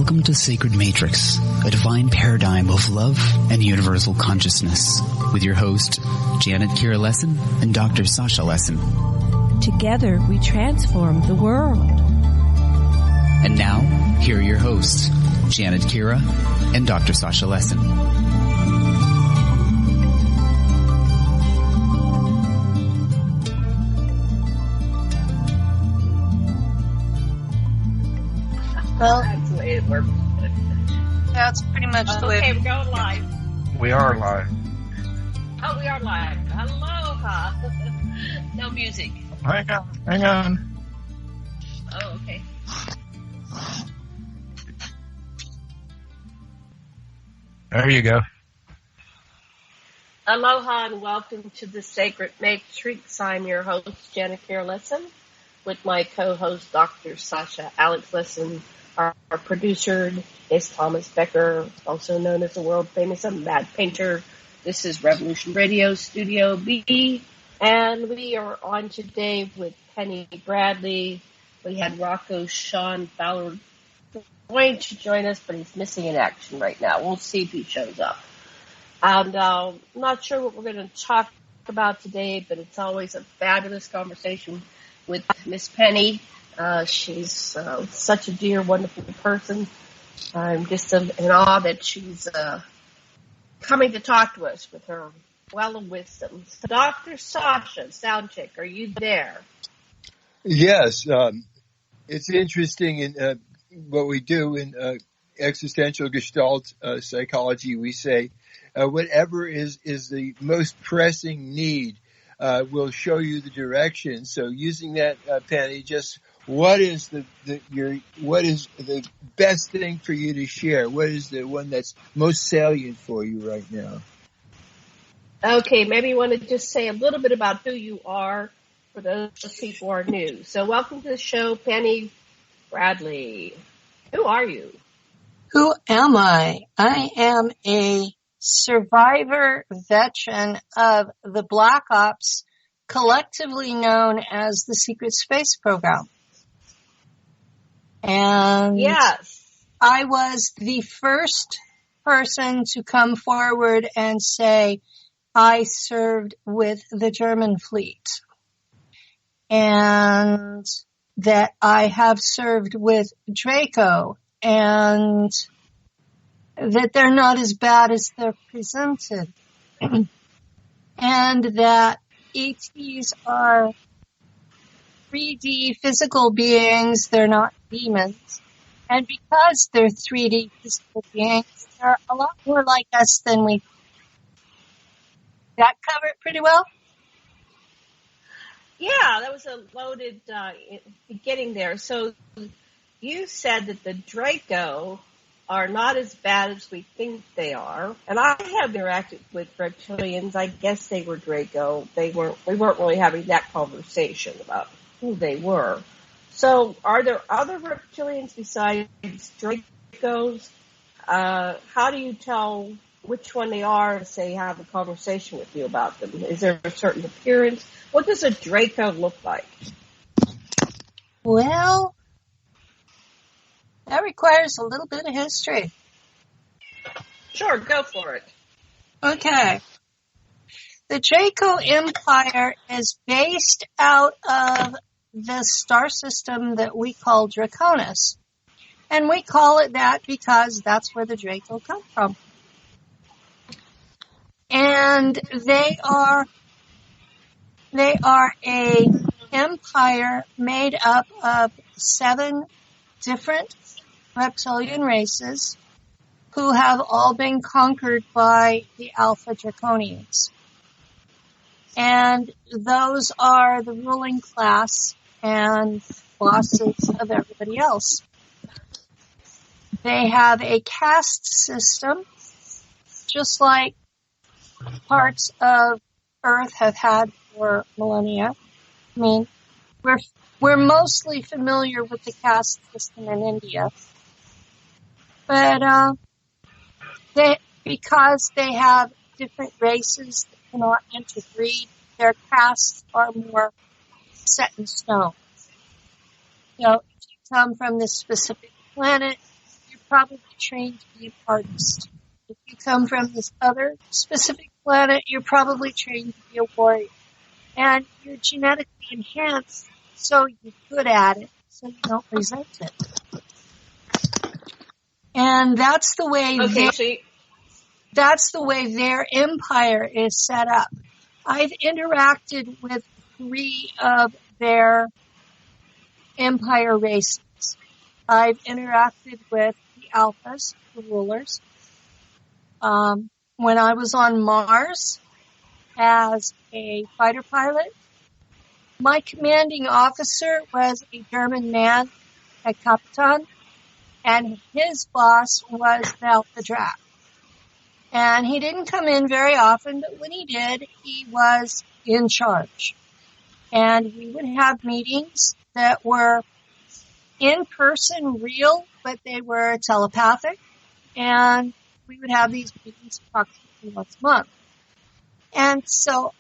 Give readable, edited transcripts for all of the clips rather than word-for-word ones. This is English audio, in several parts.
Welcome to Sacred Matrix, a divine paradigm of love and universal consciousness, with your host, Janet Kira Lessin and Dr. Sasha Lessin. Together, we transform the world. And now, here are your hosts, Janet Kira and Dr. Sasha Lessin. Well, that's the way it works. That's pretty much the way. Okay, we're going live. We are live. Oh, we are live. Aloha. No music. Hang on. Oh, okay. There you go. Aloha and welcome to the Sacred Matrix. I'm your host, Janet Kira Lessin, with my co-host, Dr. Sasha Alex Lessin. Our producer is Thomas Becker, also known as the world-famous Amadpainter. This is Revolution Radio Studio B, and we are on today with Penny Bradley. We had Rocco Sean Fowler going to join us, but he's missing in action right now. We'll see if he shows up. And I'm not sure what we're going to talk about today, but it's always a fabulous conversation with Miss Penny. She's such a dear, wonderful person. I'm just in awe that she's coming to talk to us with her well of wisdom. So Dr. Sasha, Soundcheck, are you there? Yes. It's interesting in what we do in existential Gestalt psychology. We say whatever is the most pressing need will show you the direction. So using that, Penny, just what is the best thing for you to share? What is the one that's most salient for you right now? Okay, maybe you want to just say a little bit about who you are for those people who are new. So welcome to the show, Penny Bradley. Who are you? Who am I? I am a survivor veteran of the Black Ops, collectively known as the Secret Space Program. And yes, I was the first person to come forward and say I served with the German fleet, and that I have served with Draco, and that they're not as bad as they're presented, and that ETs are 3D physical beings, they're not demons. And because they're 3D physical beings, they're a lot more like us than we. That cover it pretty well? Yeah, that was a loaded beginning there. So you said that the Draco are not as bad as we think they are. And I have interacted with reptilians. I guess they were Draco. We weren't really having that conversation about who they were. So are there other reptilians besides Dracos? How do you tell which one they are and say have a conversation with you about them? Is there a certain appearance? What does a Draco look like? Well, that requires a little bit of history. Sure, go for it. Okay. The Draco Empire is based out of the star system that we call Draconis. And we call it that because that's where the Draco come from. And they are a empire made up of 7 different reptilian races who have all been conquered by the Alpha Draconians. And those are the ruling class and bosses of everybody else. They have a caste system, just like parts of Earth have had for millennia. I mean, we're mostly familiar with the caste system in India. But because they have different races that cannot interbreed, their castes are more set in stone. So if you come from this specific planet, you're probably trained to be an artist. If you come from this other specific planet, you're probably trained to be a warrior. And you're genetically enhanced, so you're good at it, so you don't resent it. And that's the way that's the way their empire is set up. I've interacted with 3 of their empire races. I've interacted with the alphas, the rulers. When I was on Mars as a fighter pilot, my commanding officer was a German man, a Kapitan, and his boss was the Alpha Drac. And he didn't come in very often, but when he did, he was in charge. And we would have meetings that were in person, real, but they were telepathic. And we would have these meetings approximately once a month. And so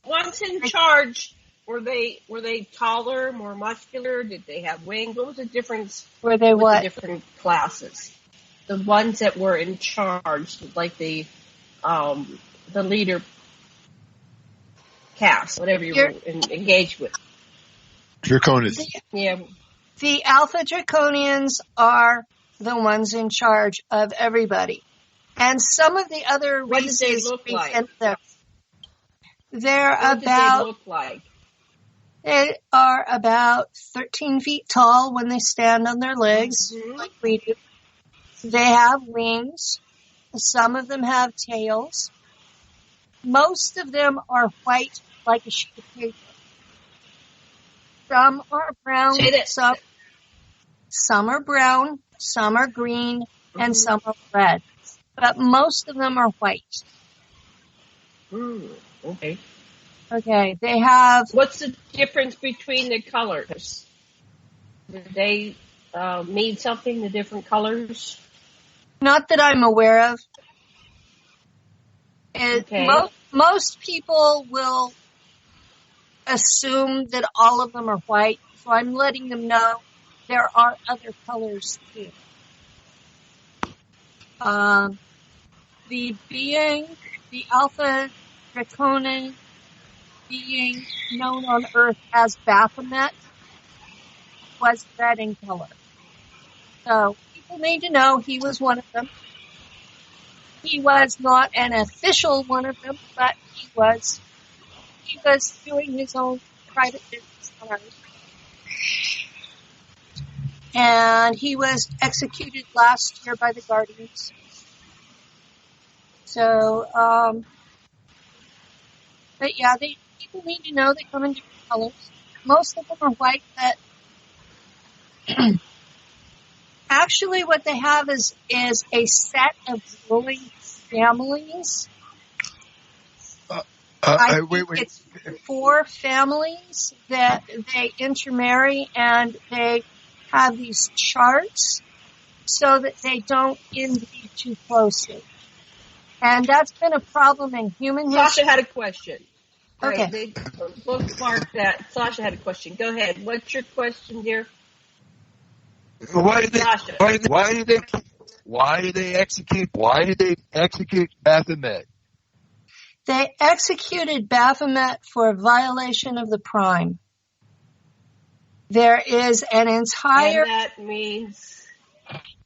once in charge, were they taller, more muscular? Did they have wings? What was the difference? Were they with what? The different classes? The ones that were in charge, like the leader cast, whatever you were engaged with. Draconis. The Alpha Draconians are the ones in charge of everybody. And some of the other races What did they look like? They look like? They are about 13 feet tall when they stand on their legs, like we do. They have wings. Some of them have tails. Most of them are white, like a sheet of paper. Some are brown, some are brown, some are green, and some are red. But most of them are white. Okay. Okay, they have... What's the difference between the colors? Do they mean something, the different colors? Not that I'm aware of. Okay. Most people will assume that all of them are white, so I'm letting them know there are other colors too. The Alpha Draconian being known on Earth as Baphomet was red in color. So people need to know he was one of them. He was not an official one of them, but he was doing his own private business on Earth. And he was executed last year by the Guardians. So, but yeah, people need to know they come in different colors. Most of them are white, but actually what they have is a set of ruling families. I think it's 4 families that they intermarry, and they have these charts so that they don't inbreed too closely. And that's been a problem in human history. Sasha had a question. Okay. Right, they bookmarked that. Sasha had a question. Go ahead. What's your question, dear? Why did they execute Baphomet? They executed Baphomet for violation of the Prime. There is an entire... And that means...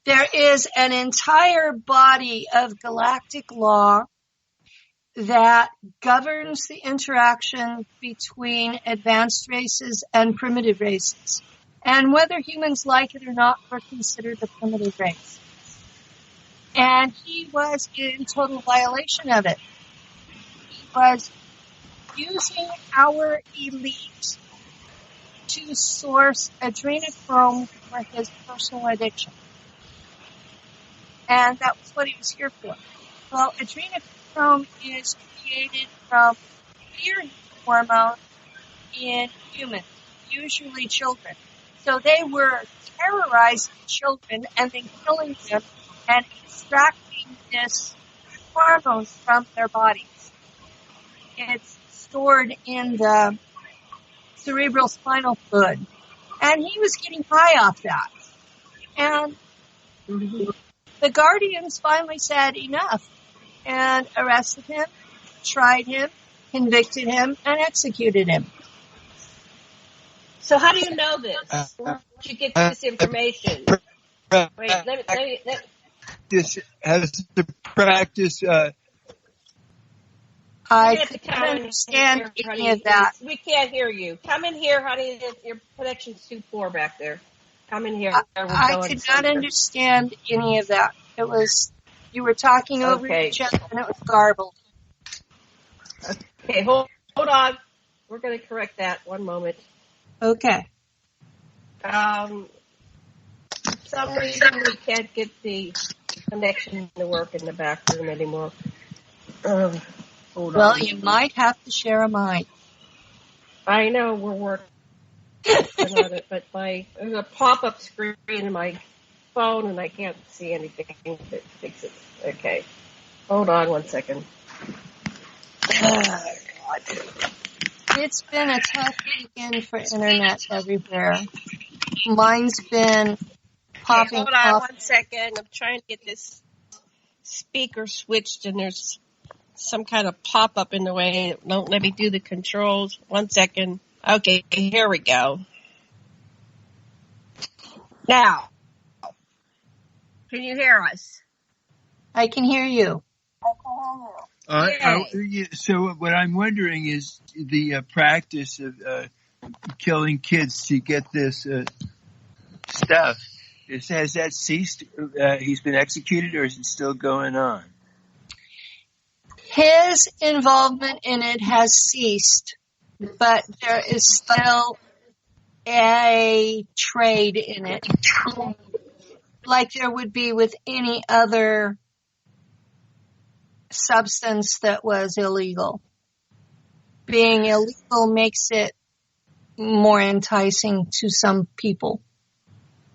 There is an entire body of galactic law that governs the interaction between advanced races and primitive races. And whether humans like it or not, we're considered a primitive race. And he was in total violation of it. He was using our elite to source adrenochrome for his personal addiction. And that was what he was here for. Well, adrenochrome is created from fear hormone in humans, usually children. So they were terrorizing children and then killing them and extracting this hormone from their bodies. It's stored in the cerebral spinal fluid. And he was getting high off that. And Mm-hmm. The Guardians finally said enough and arrested him, tried him, convicted him, and executed him. So how do you know this? Where did you get this information? Wait, let me. This has the practice. I couldn't understand any of that. We can't hear you. Come in here, honey. Your connection's too poor back there. Come in here. I could not understand any of that. It was, you were talking over each other and it was garbled. Okay, hold on. We're going to correct that. One moment. Okay. For some reason we can't get the connection to work in the back room anymore. Hold on. You might have to share a mic. I know we're working on it, but there's a pop-up screen in my phone and I can't see anything that fixes it. Okay. Hold on 1 second. It's been a tough weekend for internet everywhere. Mine's been popping Hold on off. 1 second. I'm trying to get this speaker switched and there's some kind of pop-up in the way. Don't let me do the controls. 1 second. Okay, here we go. Now, can you hear us? I can hear you. So what I'm wondering is the practice of killing kids to get this stuff. Has that ceased? He's been executed, or is it still going on? His involvement in it has ceased, but there is still a trade in it, like there would be with any other substance that was illegal. Being illegal makes it more enticing to some people.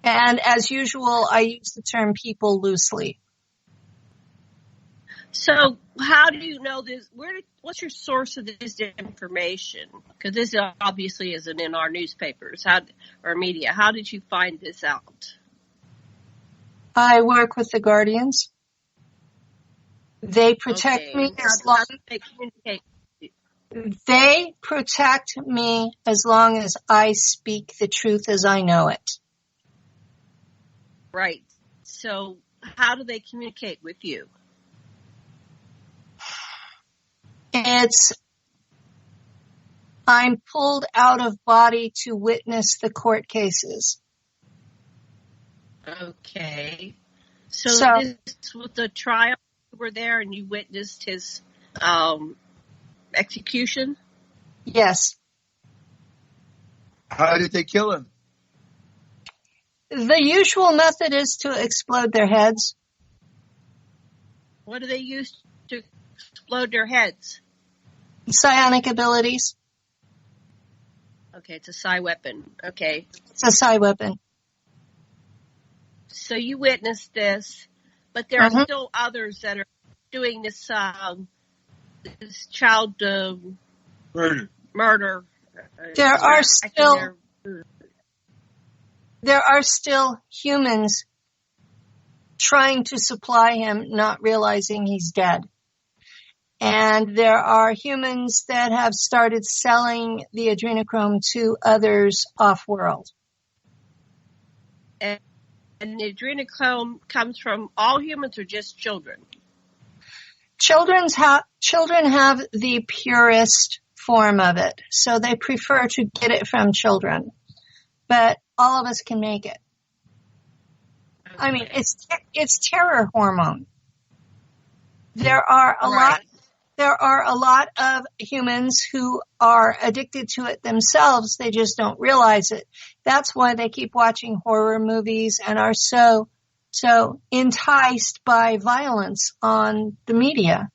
And as usual, I use the term people loosely. So how do you know this? What's your source of this information? Because this obviously isn't in our newspapers or media. How did you find this out? I work with the Guardians. They protect me as long They protect me as long as I speak the truth as I know it. Right. So how do they communicate with you? I'm pulled out of body to witness the court cases. Okay. So this was the trial. You were there and you witnessed his execution? Yes. How did they kill him? The usual method is to explode their heads. What do they use to explode their heads? Psionic abilities. Okay, it's a psi weapon. Okay. It's a psi weapon. So you witnessed this, but there are still others that are doing this child murder. There are still humans trying to supply him, not realizing he's dead. And there are humans that have started selling the adrenochrome to others off-world. And the adrenochrome comes from all humans or just children? Children have the purest form of it, so they prefer to get it from children. But all of us can make it. Okay. I mean, it's terror hormone. There are a lot of humans who are addicted to it themselves. They just don't realize it. That's why they keep watching horror movies and are so enticed by violence on the media,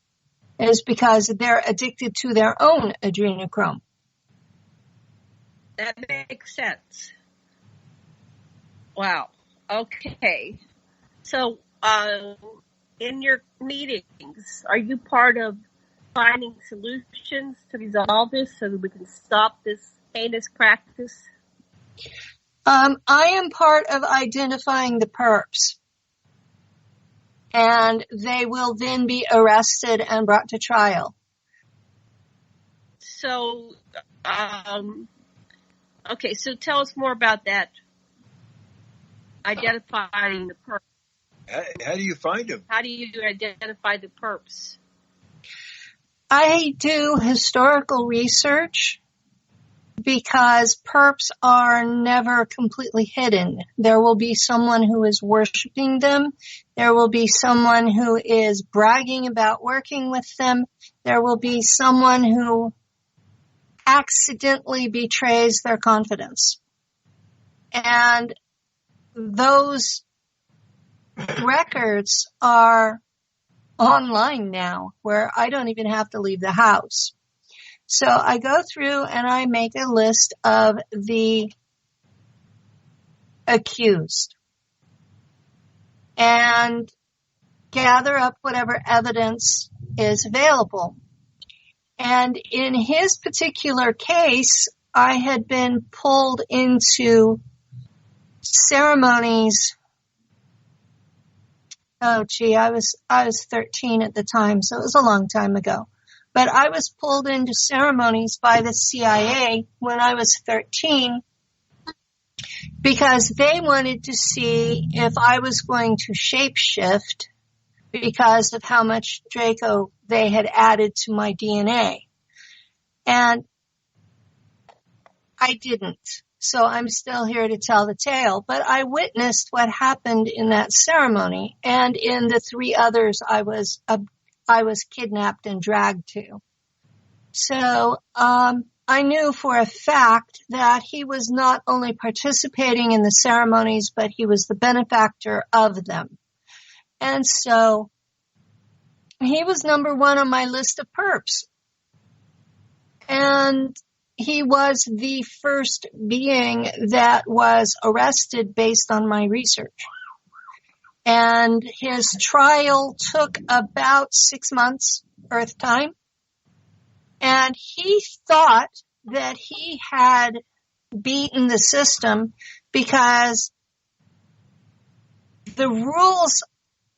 is because they're addicted to their own adrenochrome. That makes sense. Wow. Okay. So, in your meetings, are you part of finding solutions to resolve this so that we can stop this heinous practice? I am part of identifying the perps. and they will then be arrested and brought to trial. So, okay, so tell us more about that. Identifying the perps. How do you find them? How do you identify the perps? I do historical research because perps are never completely hidden. There will be someone who is worshiping them. There will be someone who is bragging about working with them. There will be someone who accidentally betrays their confidence. And those records are online now, where I don't even have to leave the house. So I go through and I make a list of the accused and gather up whatever evidence is available. And in his particular case, I had been pulled into ceremonies. Oh, gee, I was 13 at the time, so it was a long time ago. But I was pulled into ceremonies by the CIA when I was 13 because they wanted to see if I was going to shapeshift because of how much Draco they had added to my DNA. And I didn't. So I'm still here to tell the tale. But I witnessed what happened in that ceremony and in the 3 others I was kidnapped and dragged to. So I knew for a fact that he was not only participating in the ceremonies, but he was the benefactor of them. And so he was number 1 on my list of perps. And he was the first being that was arrested based on my research. And his trial took about 6 months Earth time. And he thought that he had beaten the system because the rules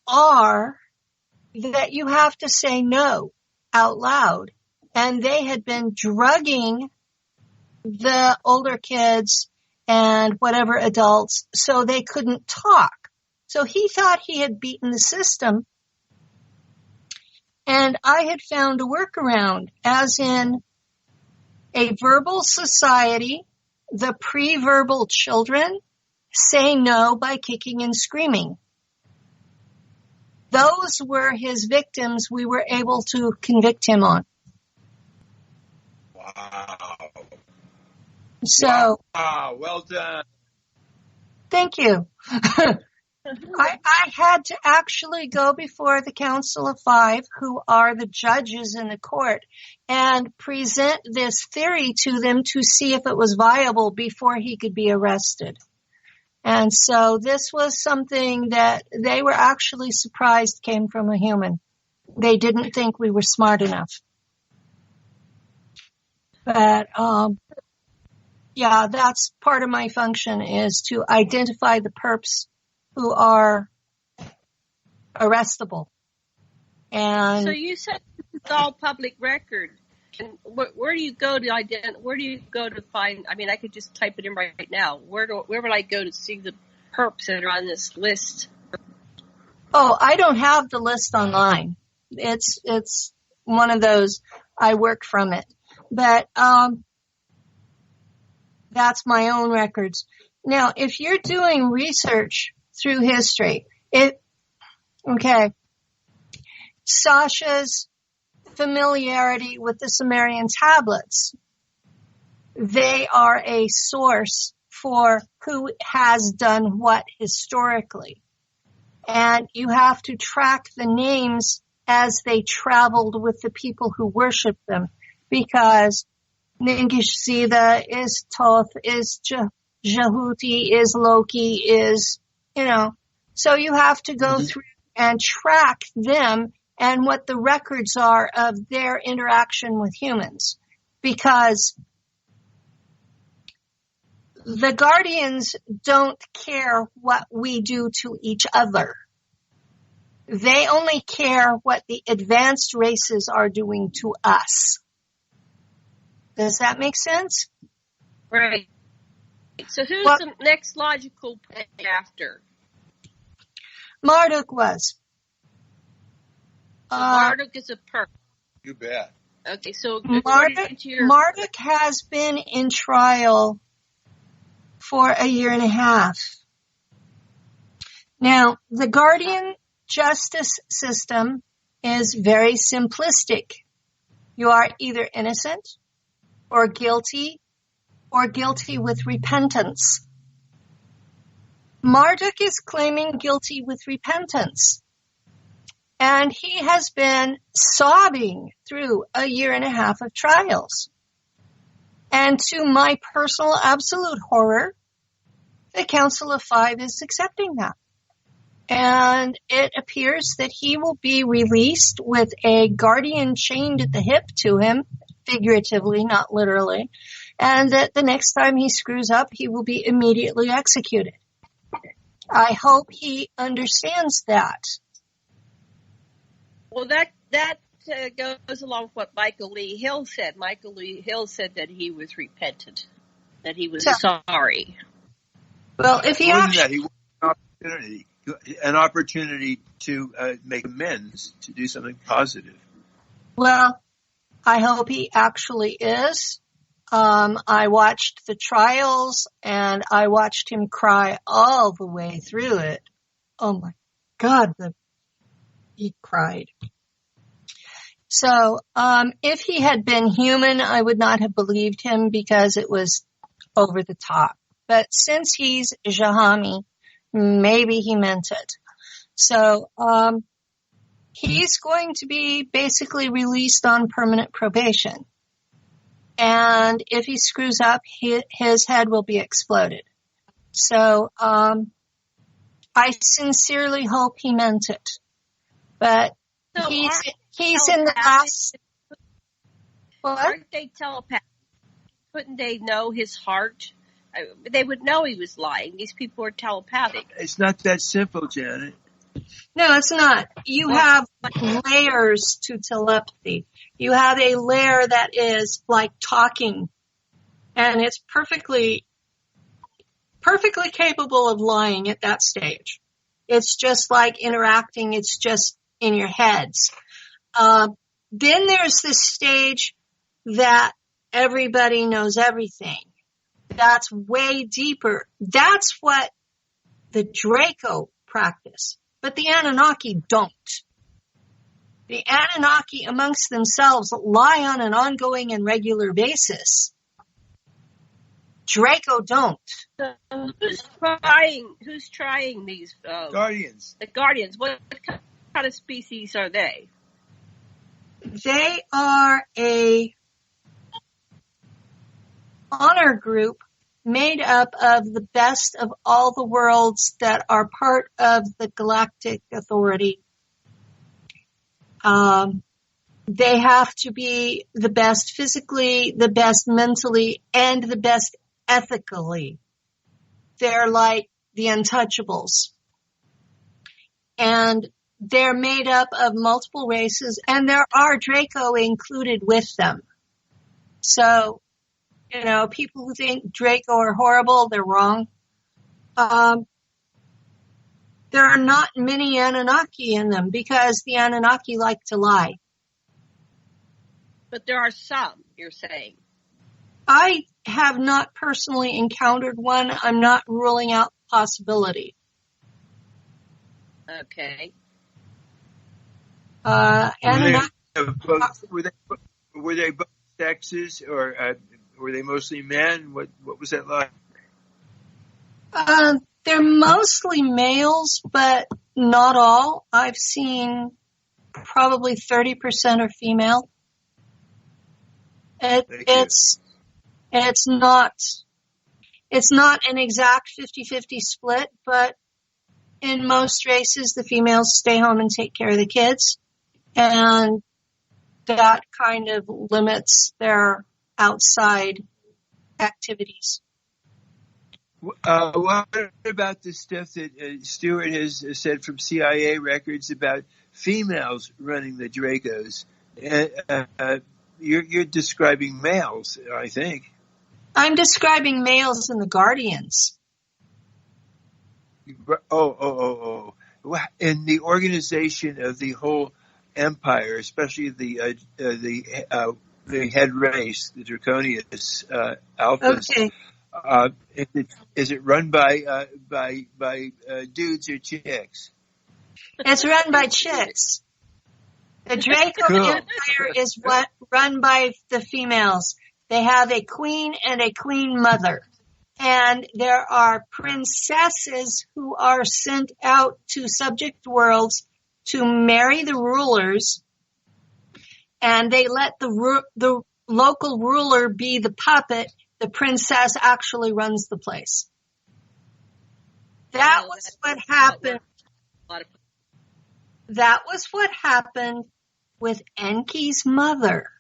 are that you have to say no out loud. And they had been drugging the older kids and whatever adults so they couldn't talk. So he thought he had beaten the system. And I had found a workaround, as in a verbal society, the pre-verbal children say no by kicking and screaming. Those were his victims we were able to convict him on. Wow. So, wow, well done. Thank you. I had to actually go before the Council of 5, who are the judges in the court, and present this theory to them to see if it was viable before he could be arrested. And so this was something that they were actually surprised came from a human. They didn't think we were smart enough. But, yeah, that's part of my function, is to identify the perps who are arrestable. And so you said it's all public record. And where do you go to where do you go to find, I mean, I could just type it in right now. Where would I go to see the perps that are on this list? Oh, I don't have the list online. It's one of those, I work from it. But, that's my own records. Now, if you're doing research through history, Sasha's familiarity with the Sumerian tablets, they are a source for who has done what historically. And you have to track the names as they traveled with the people who worship them, because Ningishzida is Toth, is Jehuti, is Loki, is, so you have to go through and track them and what the records are of their interaction with humans, because the Guardians don't care what we do to each other. They only care what the advanced races are doing to us. Does that make sense? Right. So who's the next logical pick after? Marduk was. So Marduk is a perp. You bet. Okay, so Marduk has been in trial for a year and a half. Now, the Guardian justice system is very simplistic. You are either innocent or guilty with repentance. Marduk is claiming guilty with repentance. And he has been sobbing through a year and a half of trials. And to my personal absolute horror, the Council of Five is accepting that. And it appears that he will be released with a guardian chained at the hip to him, figuratively, not literally, and that the next time he screws up, he will be immediately executed. I hope he understands that. Well, that goes along with what Michael Lee Hill said. Michael Lee Hill said that he was repentant, that he was sorry. Well, if he actually... an opportunity to make amends, to do something positive. Well, I hope he actually is. I watched the trials, and I watched him cry all the way through it. Oh, my God, he cried. So, if he had been human, I would not have believed him because it was over the top. But since he's Jahami, maybe he meant it. So, he's going to be basically released on permanent probation. And if he screws up, his head will be exploded. So, I sincerely hope he meant it. But so he's in the last... What? Aren't they telepathic? Couldn't they know his heart? They would know he was lying. These people are telepathic. It's not that simple, Janet. No, it's not. You have layers to telepathy. You have a layer that is like talking, and it's perfectly capable of lying at that stage. It's just like interacting. It's just in your heads. Then there's this stage that everybody knows everything. That's way deeper. That's what the Draco practice. But the Anunnaki don't. The Anunnaki amongst themselves lie on an ongoing and regular basis. Draco don't. So who's trying these Guardians? The Guardians. What kind of species are they? They are a honor group made up of the best of all the worlds that are part of the Galactic Authority. They have to be the best physically, the best mentally, and the best ethically. They're like the untouchables. And they're made up of multiple races, and there are Draco included with them. So, you know, people who think Draco are horrible, they're wrong. There are not many Anunnaki in them because the Anunnaki like to lie. But there are some, you're saying. I have not personally encountered one. I'm not ruling out the possibility. Okay. Anunnaki. Were they both sexes, or were they mostly men? What was that like? They're mostly males, but not all. I've seen probably 30% are female. It's not an exact 50-50 split, but in most races, the females stay home and take care of the kids, and that kind of limits their outside activities. What about the stuff that Stewart has said from CIA records about females running the Dracos? You're describing males, I think. I'm describing males in the Guardians. Oh. In the organization of the whole empire, especially the head race, the Draconius Alphas. Okay. Is it run by dudes or chicks? It's run by chicks. The Draco Empire is run by the females. They have a queen and a queen mother. And there are princesses who are sent out to subject worlds to marry the rulers. And they let the local ruler be the puppet. The princess actually runs the place. That was what happened. That was what happened with Enki's mother.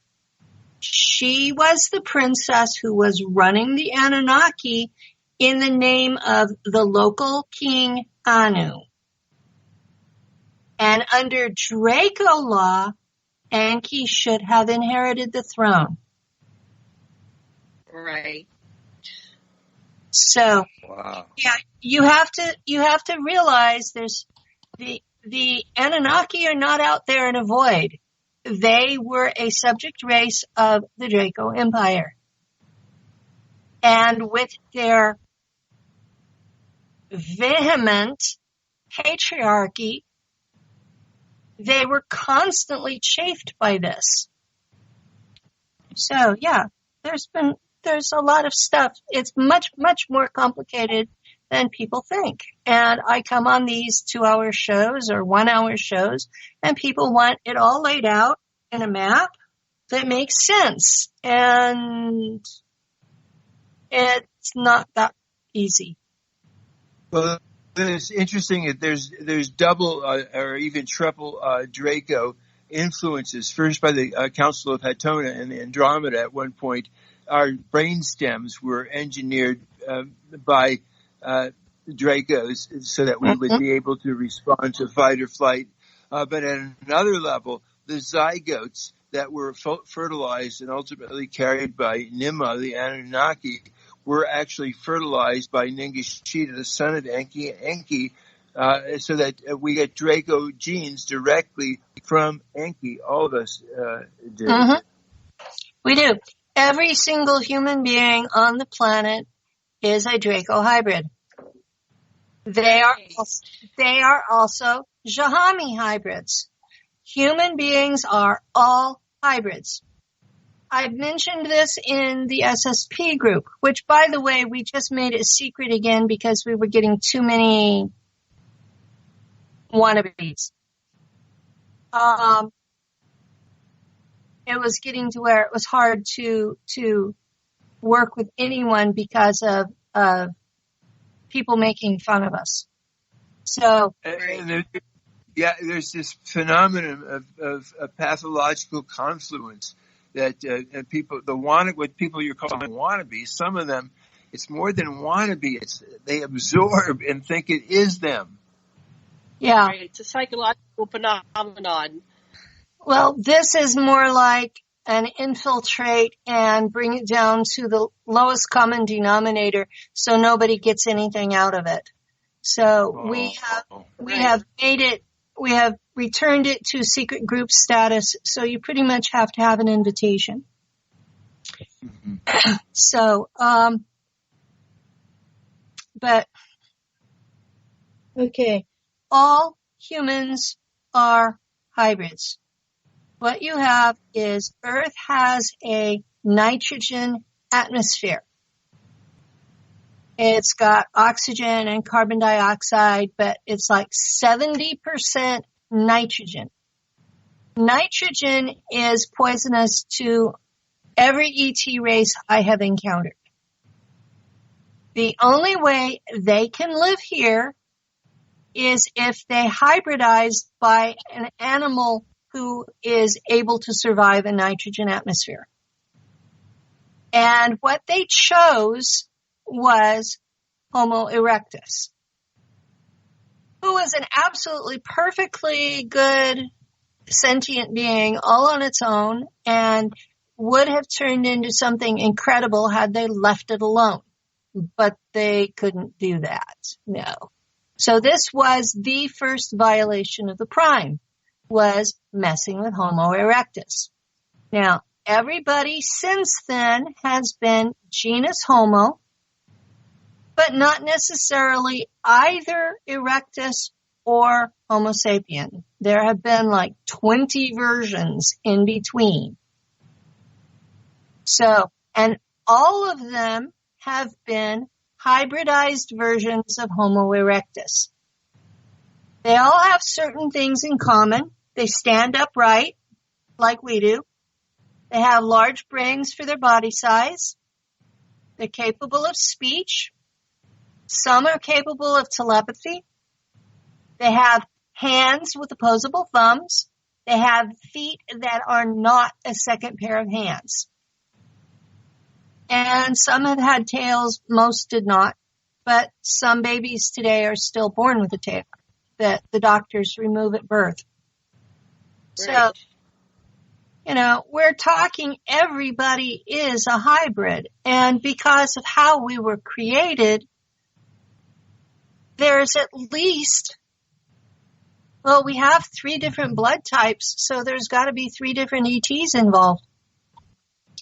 She was the princess who was running the Anunnaki in the name of the local king Anu. And under Draco law, Enki should have inherited the throne. Right. So, wow. Yeah, you have to realize there's the Anunnaki are not out there in a void. They were a subject race of the Draco Empire. And with their vehement patriarchy, they were constantly chafed by this. So, yeah, there's a lot of stuff. It's much, much more complicated than people think. And I come on these 2-hour shows or 1-hour shows, and people want it all laid out in a map that makes sense. And it's not that easy. Well, it's interesting that there's double or even triple Draco influences. First by the Council of Hatona and the Andromeda at one point. Our brain stems were engineered by Dracos so that we would be able to respond to fight or flight. But at another level, the zygotes that were fertilized and ultimately carried by Nimma, the Anunnaki, were actually fertilized by Ningishita, the son of Enki, so that we get Draco genes directly from Enki. All of us do. Mm-hmm. We do. Every single human being on the planet is a Draco hybrid. They are also Jahami hybrids. Human beings are all hybrids. I've mentioned this in the SSP group, which, by the way, we just made it secret again because we were getting too many wannabes. It was getting to where it was hard to work with anyone because of people making fun of us. So, there's this phenomenon of pathological confluence that people, what people you're calling wannabes, some of them, it's more than wannabe. They absorb and think it is them. Yeah, right. It's a psychological phenomenon. Well, this is more like an infiltrate and bring it down to the lowest common denominator so nobody gets anything out of it. So we have returned it to secret group status, so you pretty much have to have an invitation. Mm-hmm. So, okay, all humans are hybrids. What you have is Earth has a nitrogen atmosphere. It's got oxygen and carbon dioxide, but it's like 70% nitrogen. Nitrogen is poisonous to every ET race I have encountered. The only way they can live here is if they hybridize by an animal who is able to survive a nitrogen atmosphere. And what they chose was Homo erectus, who was an absolutely perfectly good sentient being all on its own and would have turned into something incredible had they left it alone. But they couldn't do that. No. So this was the first violation of the prime, was messing with Homo erectus. Now, everybody since then has been genus Homo, but not necessarily either erectus or Homo sapien. There have been like 20 versions in between. So, and all of them have been hybridized versions of Homo erectus. They all have certain things in common. They stand upright, like we do. They have large brains for their body size. They're capable of speech. Some are capable of telepathy. They have hands with opposable thumbs. They have feet that are not a second pair of hands. And some have had tails, most did not. But some babies today are still born with a tail that the doctors remove at birth. Right. So, we're talking everybody is a hybrid. And because of how we were created, there's at least, well, we have 3 different blood types, so there's got to be 3 different ETs involved.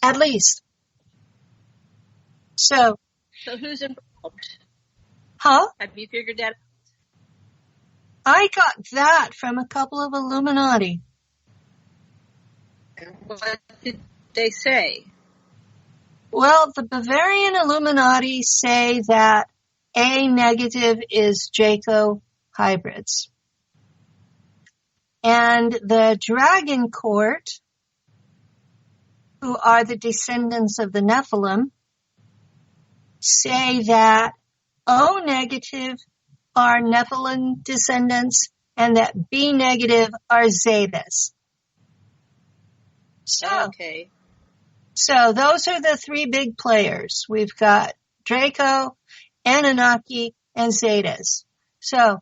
At least. So who's involved? Huh? Have you figured that out? I got that from a couple of Illuminati. And what did they say? Well, the Bavarian Illuminati say that A negative is Draco hybrids. And the Dragon Court, who are the descendants of the Nephilim, say that O negative are Nephilim descendants and that B negative are Zetas. Okay. So those are the 3 big players. We've got Draco, Anunnaki, and Zetas. So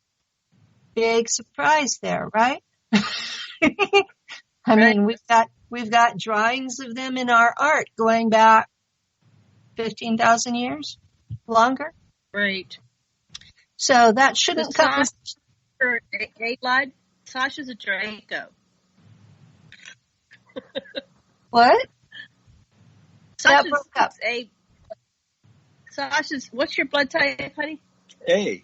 big surprise there, right? I mean, we've got drawings of them in our art going back 15,000 years, longer. Right. So that shouldn't come as A blood. Sasha's a Draco. what? That broke up. Sasha's. What's your blood type, honey? A.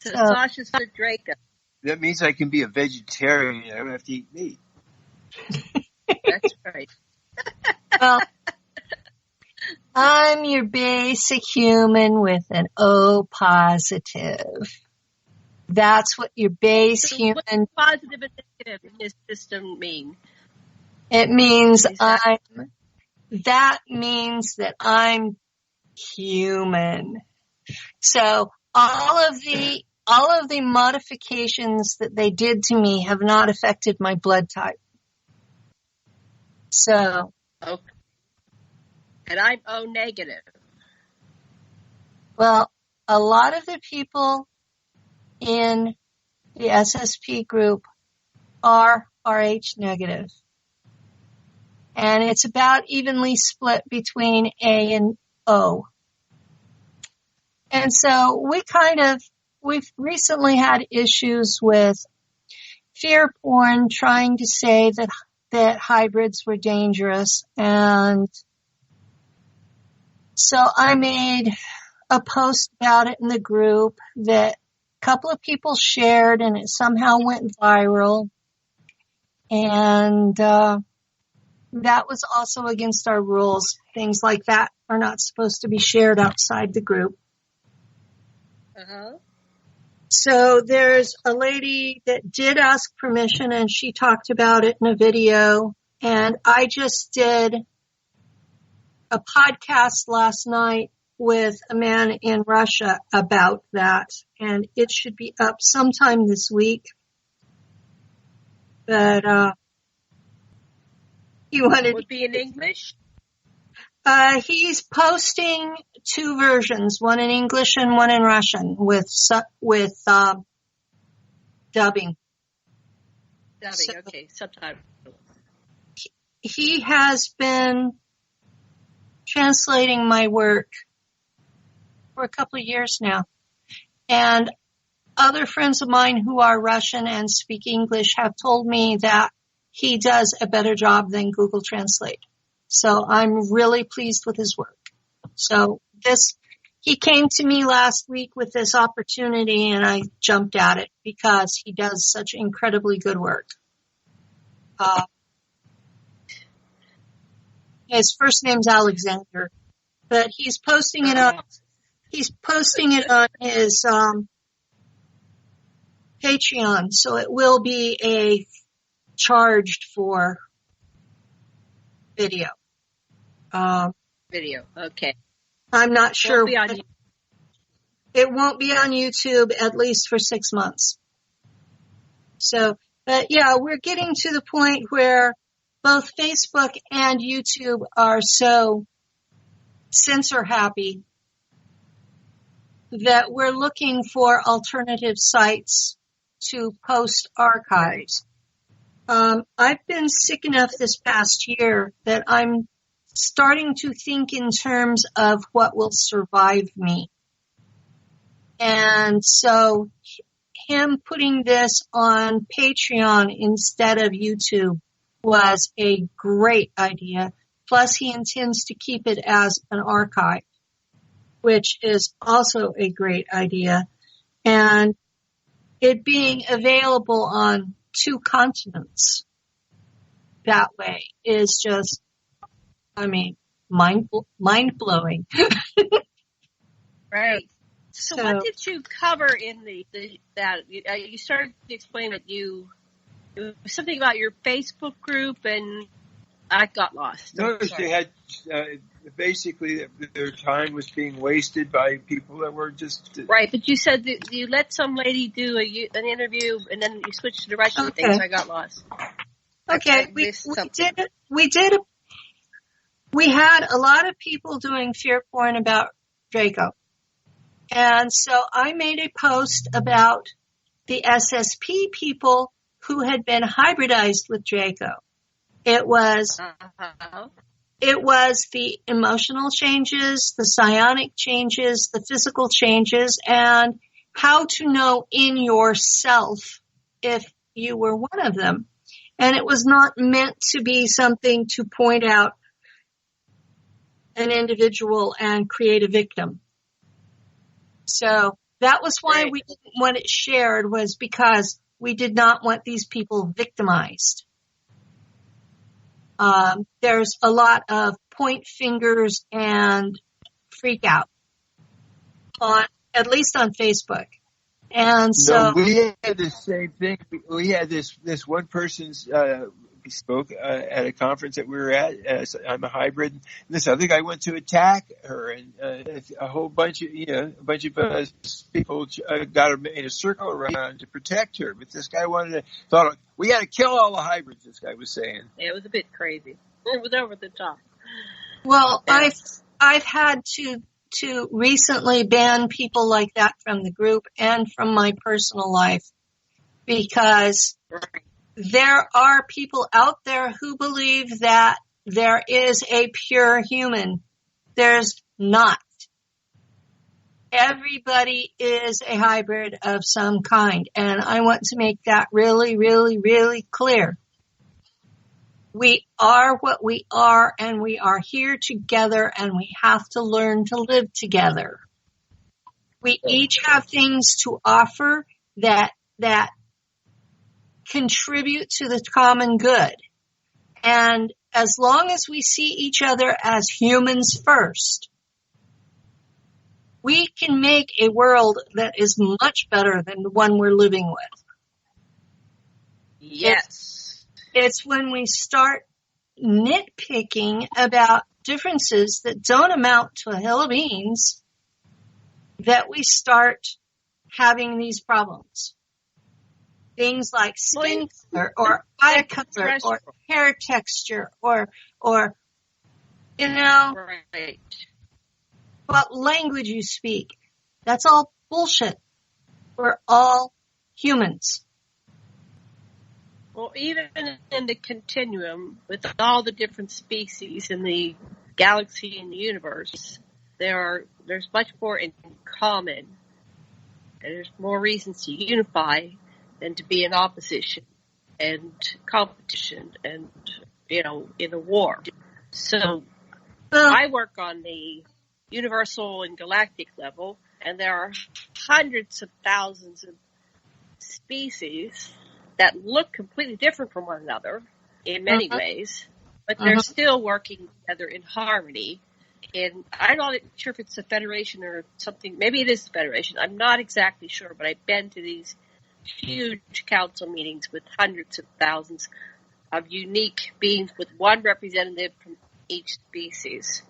So Sasha's a Draco. That means I can be a vegetarian. I don't have to eat meat. That's right. Well, I'm your basic human with an O positive. That's what your base So human. what does positive and negative in this system mean? It means Exactly. that means that I'm human. So all of the modifications that they did to me have not affected my blood type. So. Okay. And I'm O negative. Well, a lot of the people in the SSP group are Rh negative. And it's about evenly split between A and O. And so we've recently had issues with fear porn trying to say that hybrids were dangerous. And so I made a post about it in the group that a couple of people shared and it somehow went viral. And that was also against our rules. Things like that are not supposed to be shared outside the group. Uh-huh. So there's a lady that did ask permission and she talked about it in a video. And I just did a podcast last night with a man in Russia about that. And it should be up sometime this week. But, he wanted Would be in English? He's posting 2 versions, one in English and one in Russian with dubbing. So, okay, subtitles. He has been translating my work for a couple of years now. And other friends of mine who are Russian and speak English have told me that he does a better job than Google Translate. So I'm really pleased with his work. So he came to me last week with this opportunity and I jumped at it because he does such incredibly good work. His first name's Alexander, but he's posting it on his Patreon, so it will be a charged for video. Video, okay. I'm not sure. It won't be on YouTube at least for 6 months. So, but yeah, we're getting to the point where both Facebook and YouTube are so censor happy that we're looking for alternative sites to post archives. I've been sick enough this past year that I'm starting to think in terms of what will survive me. And so him putting this on Patreon instead of YouTube was a great idea. Plus he intends to keep it as an archive, which is also a great idea. And it being available on 2 continents that way is just, mind-blowing. Right. So what did you cover in that? You started to explain that it was something about your Facebook group, and I got lost. Notice they had basically their time was being wasted by people that were just right. But you said that you let some lady do an interview, and then you switched to the Russian thing, so I got lost. Okay, we had a lot of people doing fear porn about Draco. And so I made a post about the SSP people who had been hybridized with Draco. It was the emotional changes, the psionic changes, the physical changes, and how to know in yourself if you were one of them. And it was not meant to be something to point out an individual and create a victim. So that was why we didn't want it shared, was because we did not want these people victimized. There's a lot of point fingers and freak out at least on Facebook. And so we had the same thing. We had this one person's spoke at a conference that we were at. I'm a hybrid. And this other guy went to attack her, and a whole bunch of people made a circle around to protect her. But this guy thought we got to kill all the hybrids. This guy was saying. Yeah, it was a bit crazy. It was over the top. Well, I've had to recently ban people like that from the group and from my personal life, because there are people out there who believe that there is a pure human. There's not. Everybody is a hybrid of some kind, and I want to make that really, really, really clear. We are what we are, and we are here together, and we have to learn to live together. We each have things to offer that contribute to the common good. And as long as we see each other as humans first, we can make a world that is much better than the one we're living with. Yes. It's when we start nitpicking about differences that don't amount to a hill of beans that we start having these problems. Things like skin color or eye color or hair texture or You know, Right. what language you speak. That's all bullshit. We're all humans. Well, even in the continuum, with all the different species in the galaxy and the universe, there's much more in common. And there's more reasons to unify than to be in opposition and competition and, in a war. So I work on the universal and galactic level, and there are hundreds of thousands of species that look completely different from one another in many ways, but they're still working together in harmony. And I'm not sure if it's a federation or something. Maybe it is a federation. I'm not exactly sure, but I've been to these huge council meetings with hundreds of thousands of unique beings with one representative from each species.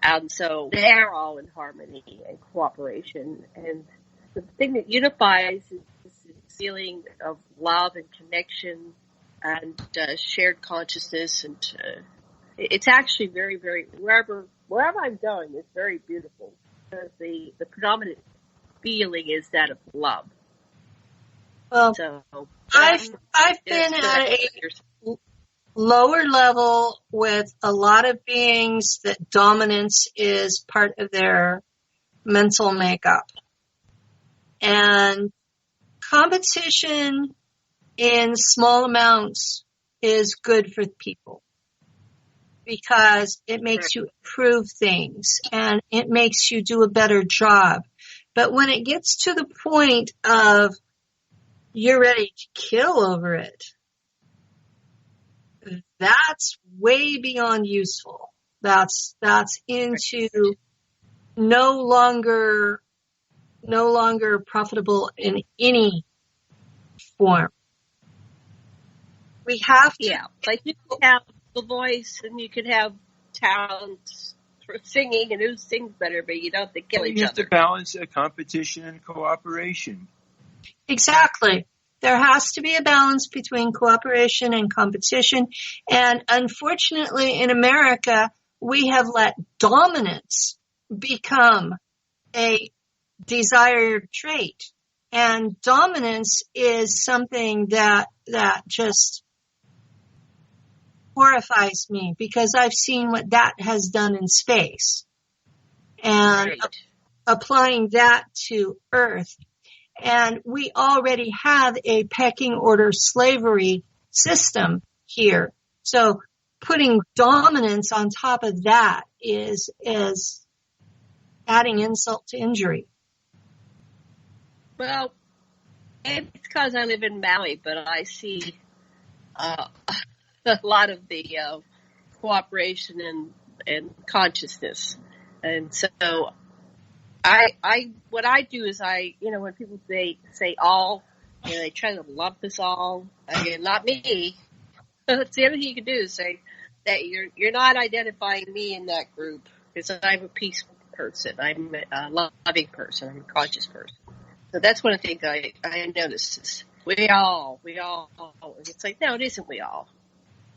And so they're all in harmony and cooperation. And the thing that unifies is this feeling of love and connection and shared consciousness. And it's actually very, very, wherever I'm going, it's very beautiful. Because the predominant feeling is that of love. Well, so I've been at a lower level with a lot of beings that dominance is part of their mental makeup. And competition in small amounts is good for people because it makes you improve things and it makes you do a better job. But when it gets to the point of you're ready to kill over it, that's way beyond useful. That's into no longer profitable in any form. We have to. Yeah, like you can have the voice and you can have talent for singing and who sings better, but you don't have to kill each other. You have to balance competition and cooperation. Exactly. There has to be a balance between cooperation and competition. And unfortunately, in America, we have let dominance become a desired trait. And dominance is something that just horrifies me because I've seen what that has done in space. And applying that to Earth. And we already have a pecking order slavery system here. So putting dominance on top of that is adding insult to injury. Well, maybe it's because I live in Maui, but I see a lot of the cooperation and consciousness. And so what I do is when people say all, they try to lump us all. Again, not me. That's the other thing you can do is say that you're not identifying me in that group because I'm a peaceful person. I'm a loving person. I'm a conscious person. So that's one of the things I notice is we all. And it's like, no, it isn't we all.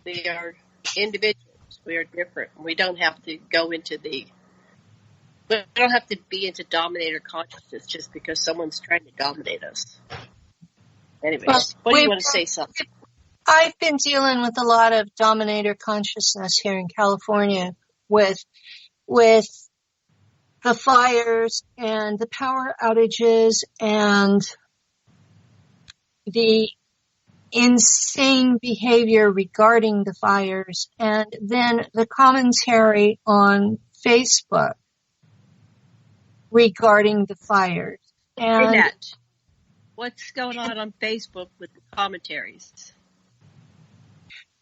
We are individuals. We are different. We don't have to go into we don't have to be into dominator consciousness just because someone's trying to dominate us. Anyways, what do you want to say something? I've been dealing with a lot of dominator consciousness here in California with the fires and the power outages and the insane behavior regarding the fires and then the commentary on Facebook regarding the fires. And what's going on Facebook with the commentaries?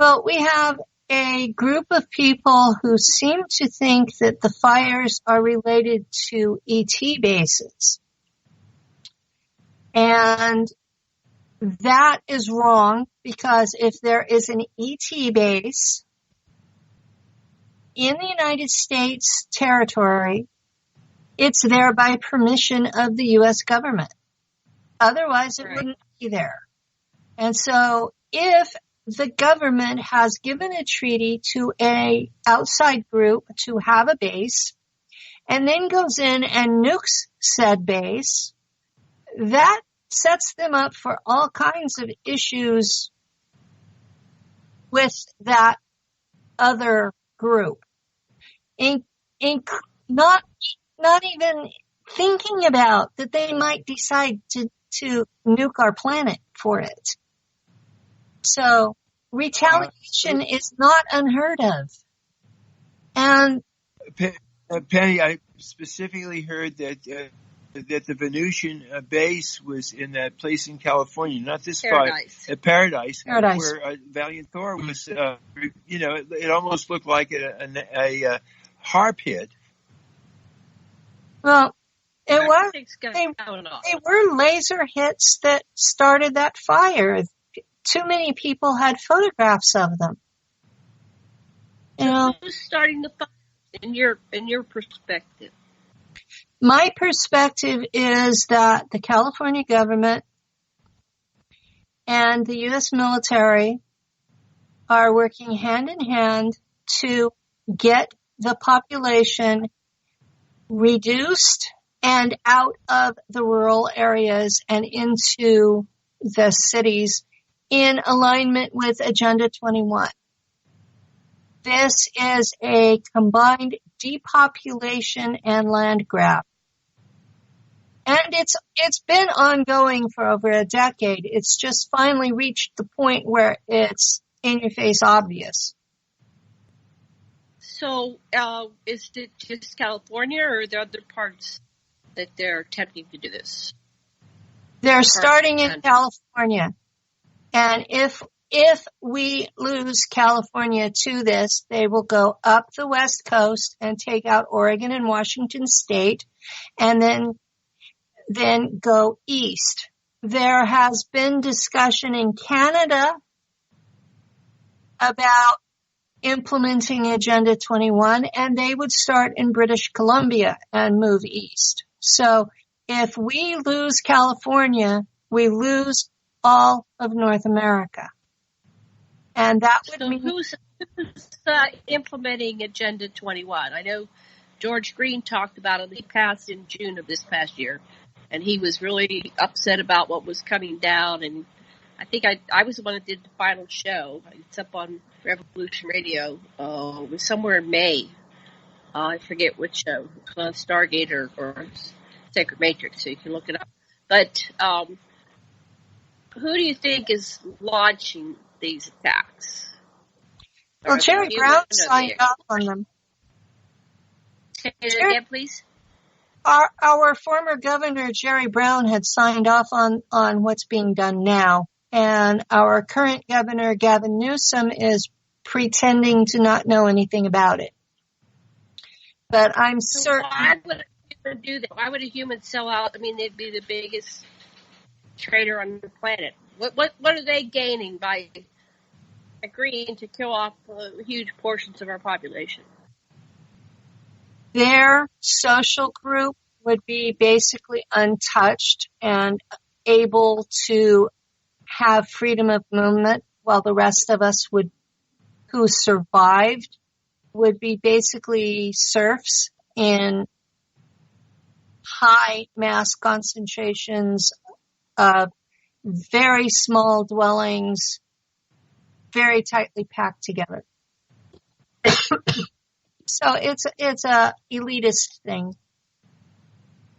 Well, we have a group of people who seem to think that the fires are related to ET bases. And that is wrong because if there is an ET base in the United States territory, it's there by permission of the U.S. government. Otherwise, it wouldn't be there. And so if the government has given a treaty to a outside group to have a base, and then goes in and nukes said base, that sets them up for all kinds of issues with that other group. Not even thinking about that they might decide to nuke our planet for it. So retaliation is not unheard of. And Penny, I specifically heard that the Venusian base was in that place in California, not this Paradise. Paradise, Paradise, where Valiant Thor was. It almost looked like a harp hit. Well, it was. They were laser hits that started that fire. Too many people had photographs of them. So who's starting the fire in your perspective? My perspective is that the California government and the U.S. military are working hand in hand to get the population reduced and out of the rural areas and into the cities in alignment with Agenda 21. This is a combined depopulation and land grab. And it's been ongoing for over a decade. It's just finally reached the point where it's in your face obvious. So, is it just California, or are there other parts that they're attempting to do this? They're starting in California. And if we lose California to this, they will go up the West Coast and take out Oregon and Washington State, and then go east. There has been discussion in Canada about implementing Agenda 21, and they would start in British Columbia and move east. So if we lose California, we lose all of North America. And that would mean... Who's implementing Agenda 21? I know George Green talked about it. He passed in June of this past year, and he was really upset about what was coming down. And I think I was the one that did the final show. It's up on Revolution Radio. It was somewhere in May. I forget which show. It's on Stargate or Sacred Matrix, so you can look it up. But who do you think is launching these attacks? Well, Jerry Brown signed off on them. Say it again, please. Our former governor, Jerry Brown, had signed off on what's being done now. And our current governor, Gavin Newsom, is pretending to not know anything about it. But I'm certain... Why would a human do that? Why would a human sell out? I mean, they'd be the biggest trader on the planet. What are they gaining by agreeing to kill off huge portions of our population? Their social group would be basically untouched and able to have freedom of movement, while the rest of us who survived would be basically serfs in high mass concentrations of very small dwellings, very tightly packed together. So it's a elitist thing.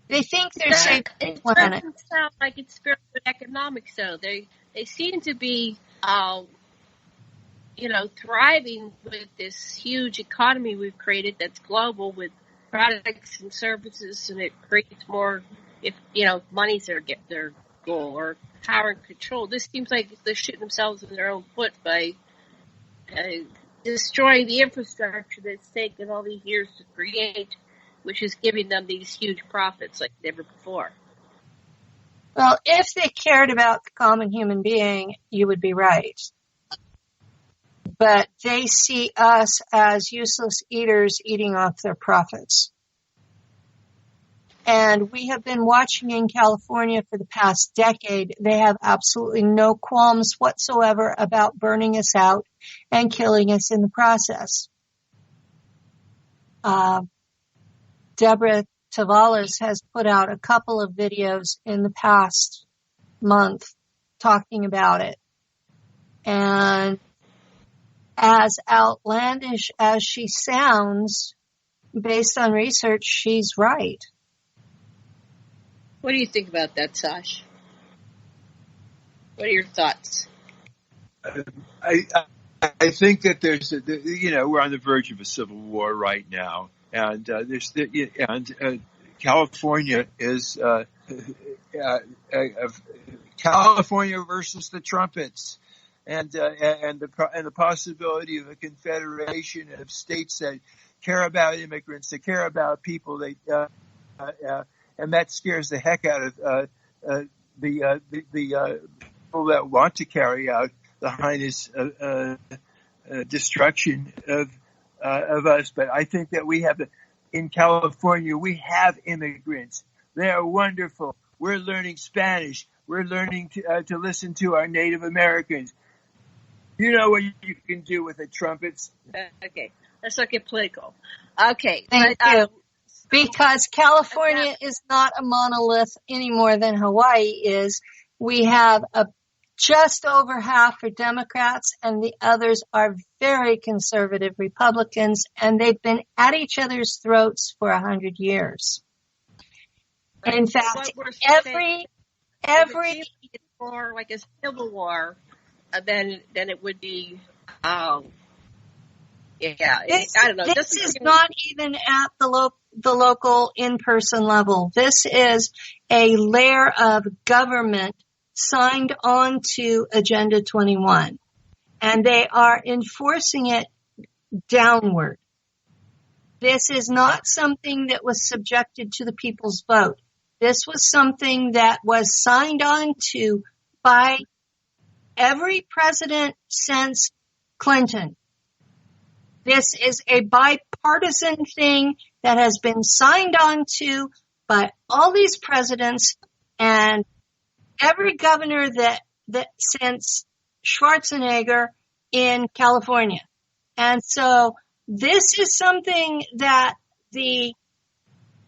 They think they're saving the planet. It doesn't sound like it's spiritual economics, though. They seem to be, thriving with this huge economy we've created that's global with products and services, and it creates more, money's their goal or power and control. This seems like they're shooting themselves in their own foot by destroying the infrastructure that's taken all these years to create, which is giving them these huge profits like never before. Well, if they cared about the common human being, you would be right. But they see us as useless eaters eating off their profits. And we have been watching in California for the past decade. They have absolutely no qualms whatsoever about burning us out and killing us in the process. Deborah Tavalis has put out a couple of videos in the past month talking about it. And as outlandish as she sounds, based on research, she's right. What do you think about that, Sash? What are your thoughts? I think that we're on the verge of a civil war right now, and California is California versus the trumpets, and the possibility of a confederation of states that care about immigrants, that care about people, and that scares the heck out of the people that want to carry out the heinous destruction of us. But I think that in California, we have immigrants. They are wonderful. We're learning Spanish. We're learning to listen to our Native Americans. You know what you can do with the trumpets. Okay, let's not get political. Okay. Thank you. Because California is not a monolith any more than Hawaii is. We have just over half are Democrats, and the others are very conservative Republicans, and they've been at each other's throats for 100 years. Right. In fact, every it's more like a civil war, then it would be. I don't know. This is not even at the local in-person level. This is a layer of government signed on to Agenda 21, and they are enforcing it downward. This is not something that was subjected to the people's vote. This was something that was signed on to by every president since Clinton. This is a bipartisan thing that has been signed on to by all these presidents and every governor that since Schwarzenegger in California. And so this is something that the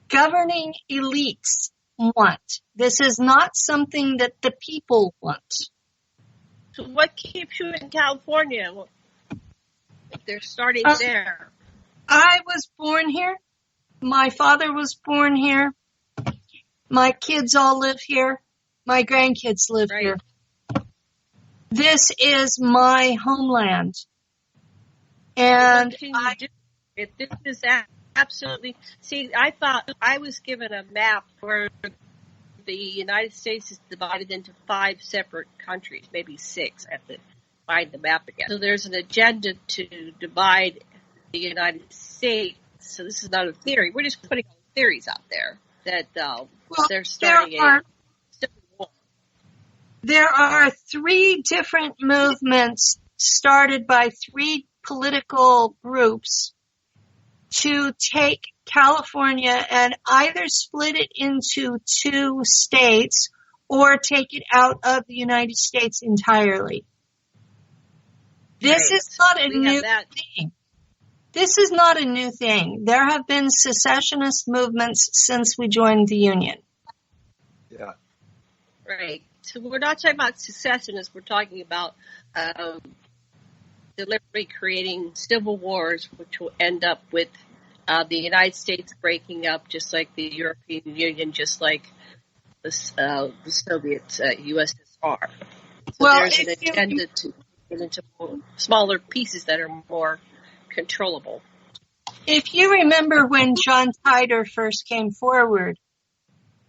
governing elites want. This is not something that the people want. So what keeps you in California? They're starting there. I was born here. My father was born here. My kids all live here. My grandkids live here. This is my homeland. And what can you do? If this is absolutely... See, I thought I was given a map where the United States is divided into 5 separate countries, maybe 6. I have to find the map again. So there's an agenda to divide the United States. So this is not a theory. We're just putting theories out there that they're starting a civil war. There are 3 different movements started by 3 political groups to take California and either split it into 2 states or take it out of the United States entirely. This is not a new thing. This is not a new thing. There have been secessionist movements since we joined the Union. Yeah. Right. So we're not talking about secessionists. We're talking about deliberately creating civil wars, which will end up with the United States breaking up, just like the European Union, just like the Soviet USSR. So there's an agenda to get into smaller pieces that are more controllable. If you remember when John Titor first came forward,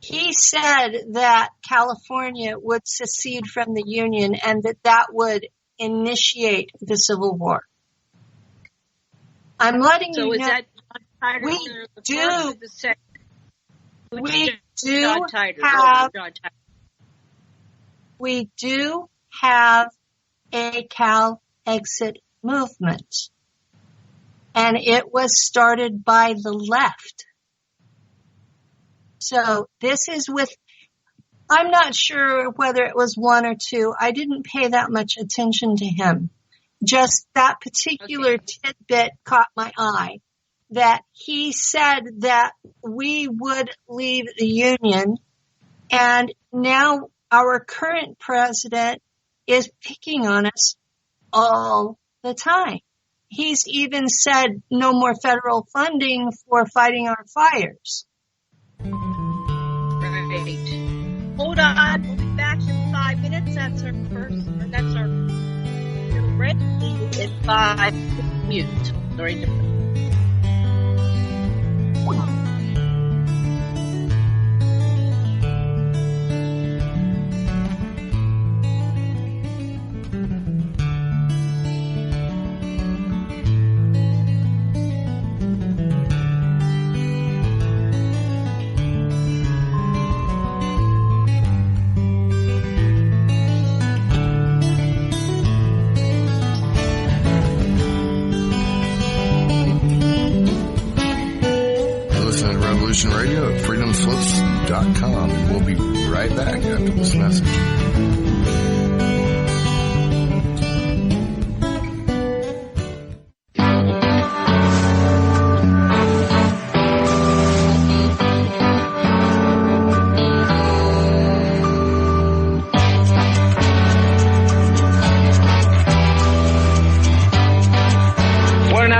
he said that California would secede from the Union and that would initiate the Civil War. I'm letting you know. So is that John Titor? We do have a Cal exit movement. And it was started by the left. So this is with, I'm not sure whether it was one or two. I didn't pay that much attention to him. Just that particular tidbit caught my eye, that he said that we would leave the Union, and now our current president is picking on us all the time. He's even said no more federal funding for fighting our fires. Right. Hold on. We'll be back in 5 minutes. That's our little red lead in 5 mute. Sorry. Radio at freedomslips.com. We'll be right back after this message.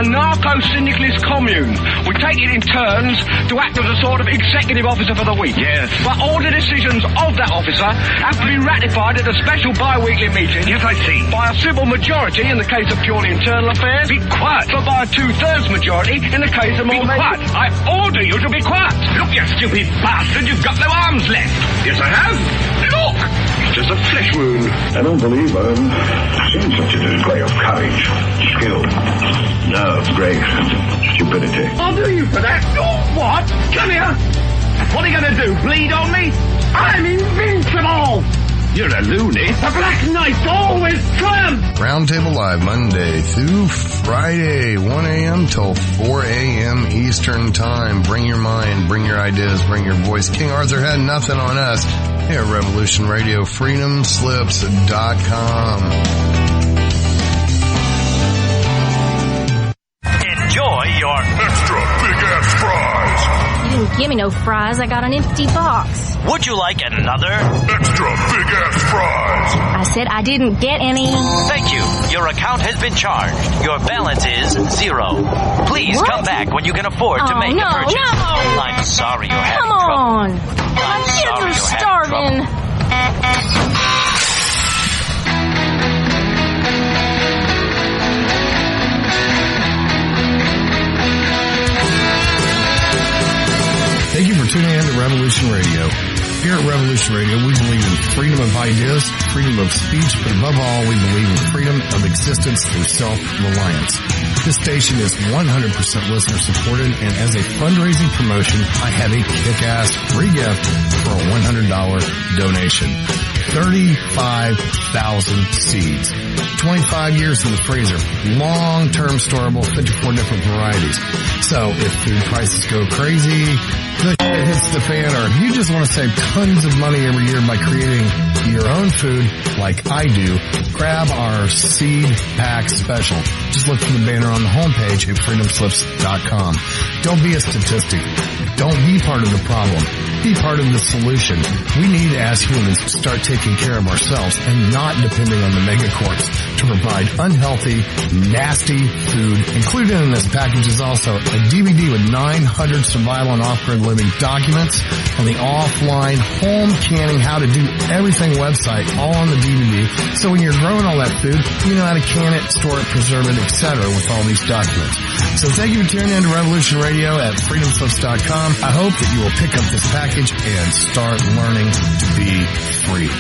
Narco-syndicalist commune. We take it in turns to act as a sort of executive officer for the week. Yes. But all the decisions of that officer have to be ratified at a special bi-weekly meeting. Yes, I see. By a civil majority in the case of purely internal affairs. Be quiet. But by a 2/3 majority in the case of more Be quiet. I order you to be quiet. Look, you stupid bastard, you've got no arms left. Yes, I have. Look! Just a flesh wound. I don't believe I've seen such a display of courage, skill, nerve, grace, and stupidity. I'll do you for that. Oh, what? Come here. What are you going to do, bleed on me? I'm invincible. You're a loony. The Black Knight always triumphs. Roundtable Live Monday through Friday, 1 a.m. till 4 a.m. Eastern Time. Bring your mind, bring your ideas, bring your voice. King Arthur had nothing on us here at Revolution Radio, freedomslips.com. Enjoy your extra big-ass fries. You didn't give me no fries. I got an empty box. Would you like another? Extra big-ass fries. I said I didn't get any. Thank you. Your account has been charged. Your balance is 0. Please come back when you can afford to make a purchase. No. I'm sorry you're having Come trouble. on. My kids are starving. Thank you for tuning in to Revolution Radio. Here at Revolution Radio, we believe in freedom of ideas, freedom of speech, but above all, we believe in freedom of existence through self-reliance. This station is 100% listener supported, and as a fundraising promotion, I have a kick-ass free gift for a $100 donation. 35,000 seeds. 25 years in the freezer. Long-term storable, 54 different varieties. So if food prices go crazy, the shit hits the fan, or if you just want to save tons of money every year by creating your own food like I do, grab our seed pack special. Just look for the banner on the homepage at freedomslips.com. Don't be a statistic. Don't be part of the problem. Be part of the solution. We need, as humans, to start taking care of ourselves and not depending on the megacorps to provide unhealthy, nasty food. Included in this package is also a DVD with 900 survival and off-grid living documents and the offline home canning, how to do everything website, all on the DVD. So when you're growing all that food, you know how to can it, store it, preserve it, etc. with all these documents. So thank you for tuning in to Revolution Radio at freedomslips.com. I hope that you will pick up this package and start learning to be free.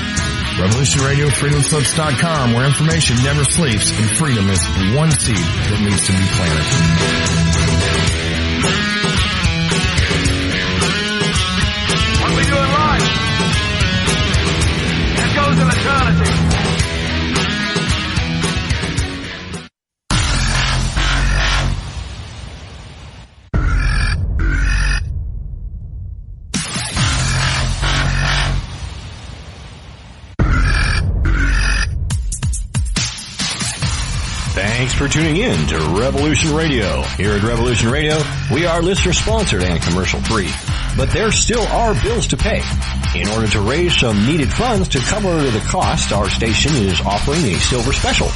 Revolution Radio, freedomslips.com, where information never sleeps and freedom is one seed that needs to be planted. What we do in life? That goes in eternity. Thanks for tuning in to Revolution Radio. Here at Revolution Radio, we are listener-sponsored and commercial-free. But there still are bills to pay. In order to raise some needed funds to cover the cost, our station is offering a silver special.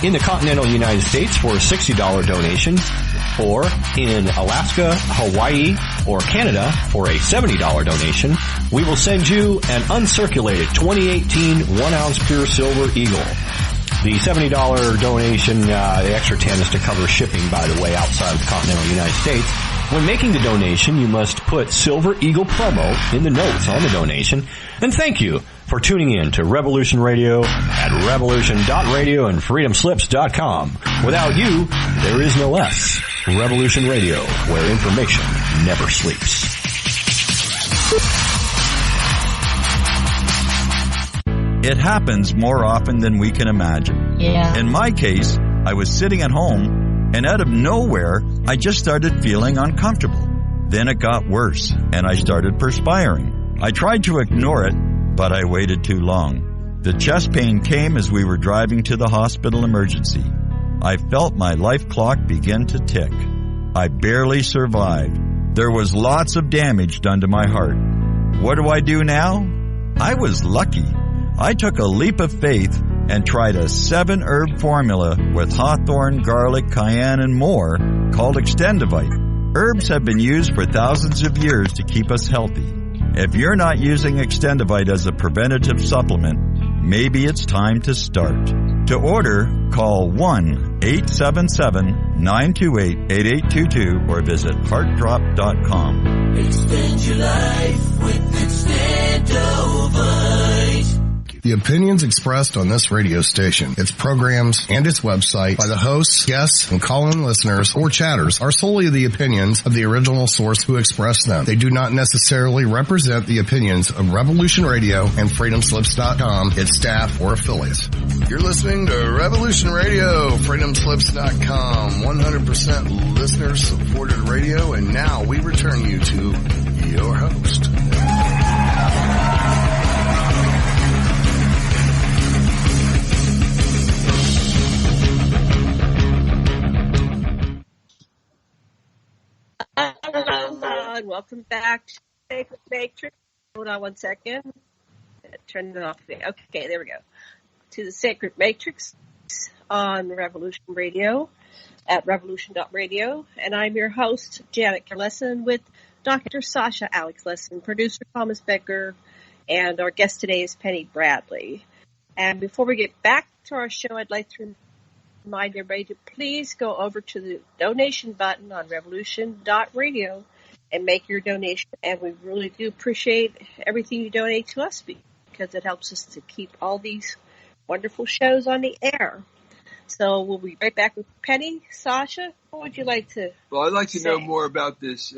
In the continental United States for a $60 donation, or in Alaska, Hawaii, or Canada for a $70 donation, we will send you an uncirculated 2018 1-ounce pure silver Eagle. The $70 donation, the extra 10 is to cover shipping, by the way, outside of the continental United States. When making the donation, you must put Silver Eagle promo in the notes on the donation. And thank you for tuning in to Revolution Radio at revolution.radio and freedomslips.com. Without you, there is no us. Revolution Radio, where information never sleeps. It happens more often than we can imagine. Yeah. In my case, I was sitting at home, and out of nowhere, I just started feeling uncomfortable. Then it got worse, and I started perspiring. I tried to ignore it, but I waited too long. The chest pain came as we were driving to the hospital emergency. I felt my life clock begin to tick. I barely survived. There was lots of damage done to my heart. What do I do now? I was lucky. I took a leap of faith and tried a 7-herb formula with hawthorn, garlic, cayenne, and more called Extendivite. Herbs have been used for thousands of years to keep us healthy. If you're not using Extendivite as a preventative supplement, maybe it's time to start. To order, call 1-877-928-8822 or visit heartdrop.com. Extend your life with Extendivite. The opinions expressed on this radio station, its programs, and its website by the hosts, guests, and call-in listeners or chatters are solely the opinions of the original source who expressed them. They do not necessarily represent the opinions of Revolution Radio and freedomslips.com, its staff, or affiliates. You're listening to Revolution Radio, freedomslips.com, 100% listener-supported radio, and now we return you to your host. Welcome back to Sacred Matrix. Hold on one second. Turn it off. Okay, there we go. To the Sacred Matrix on Revolution Radio at revolution.radio. And I'm your host, Janet Lessin, with Dr. Sasha Alex Lessin, producer Thomas Becker, and our guest today is Penny Bradley. And before we get back to our show, I'd like to remind everybody to please go over to the donation button on revolution.radio and make your donation. And we really do appreciate everything you donate to us because it helps us to keep all these wonderful shows on the air. So we'll be right back with Penny. Sasha, what would you like to Well, I'd like to say? know more about this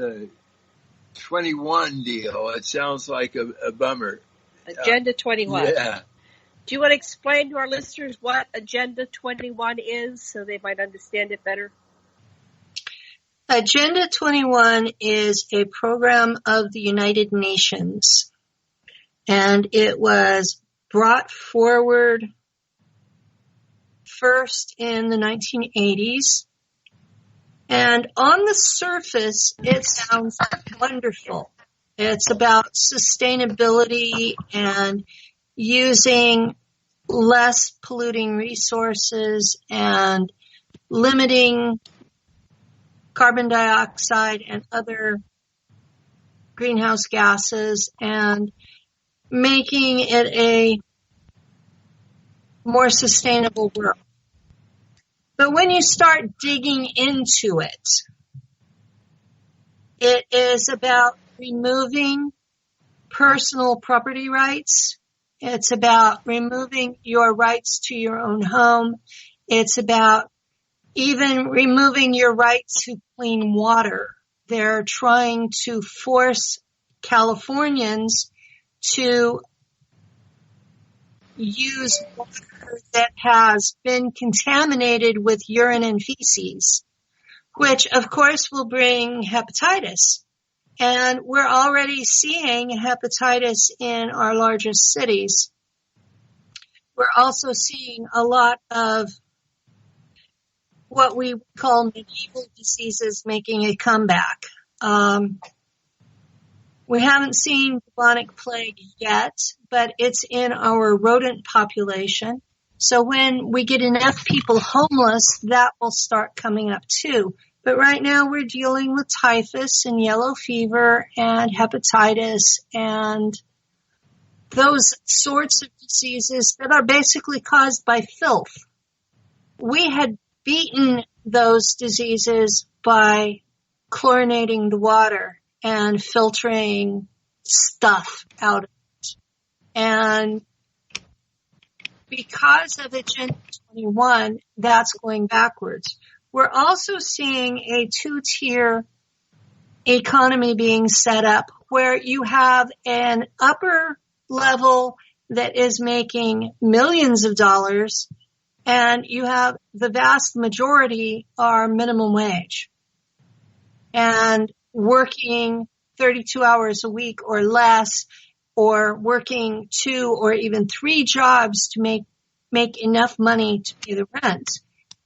21 deal. It sounds like a bummer. Agenda 21. Yeah. Do you want to explain to our listeners what Agenda 21 is so they might understand it better? Agenda 21 is a program of the United Nations, and it was brought forward first in the 1980s. And on the surface, it sounds wonderful. It's about sustainability and using less polluting resources and limiting carbon dioxide and other greenhouse gases and making it a more sustainable world. But when you start digging into it, it is about removing personal property rights. It's about removing your rights to your own home. It's about even removing your right to clean water. They're trying to force Californians to use water that has been contaminated with urine and feces, which of course will bring hepatitis. And we're already seeing hepatitis in our largest cities. We're also seeing a lot of what we call medieval diseases making a comeback. We haven't seen bubonic plague yet, but it's in our rodent population. So when we get enough people homeless, that will start coming up too. But right now we're dealing with typhus and yellow fever and hepatitis and those sorts of diseases that are basically caused by filth. We had beaten those diseases by chlorinating the water and filtering stuff out of it. And because of Agenda 21, that's going backwards. We're also seeing a two-tier economy being set up where you have an upper level that is making millions of dollars, and you have the vast majority are minimum wage and working 32 hours a week or less, or working 2 or even 3 jobs to make enough money to pay the rent.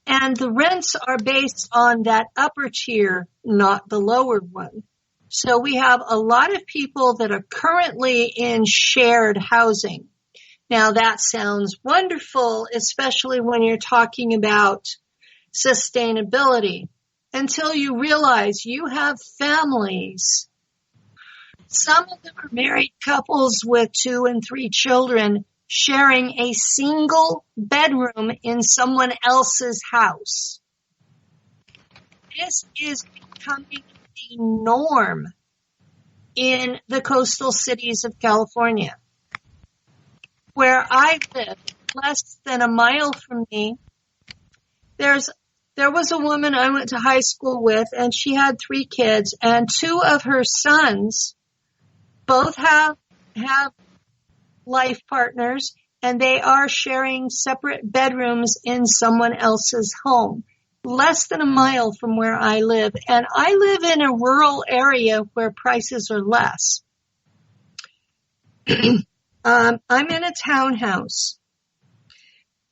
And the rents are based on that upper tier, not the lower one. So we have a lot of people that are currently in shared housing. Now that sounds wonderful, especially when you're talking about sustainability, until you realize you have families. Some of them are married couples with 2 and 3 children sharing a single bedroom in someone else's house. This is becoming the norm in the coastal cities of California. Where I live, less than a mile from me, there was a woman I went to high school with, and she had 3 kids, and 2 of her sons both have life partners, and they are sharing separate bedrooms in someone else's home, less than a mile from where I live. And I live in a rural area where prices are less. I'm in a townhouse.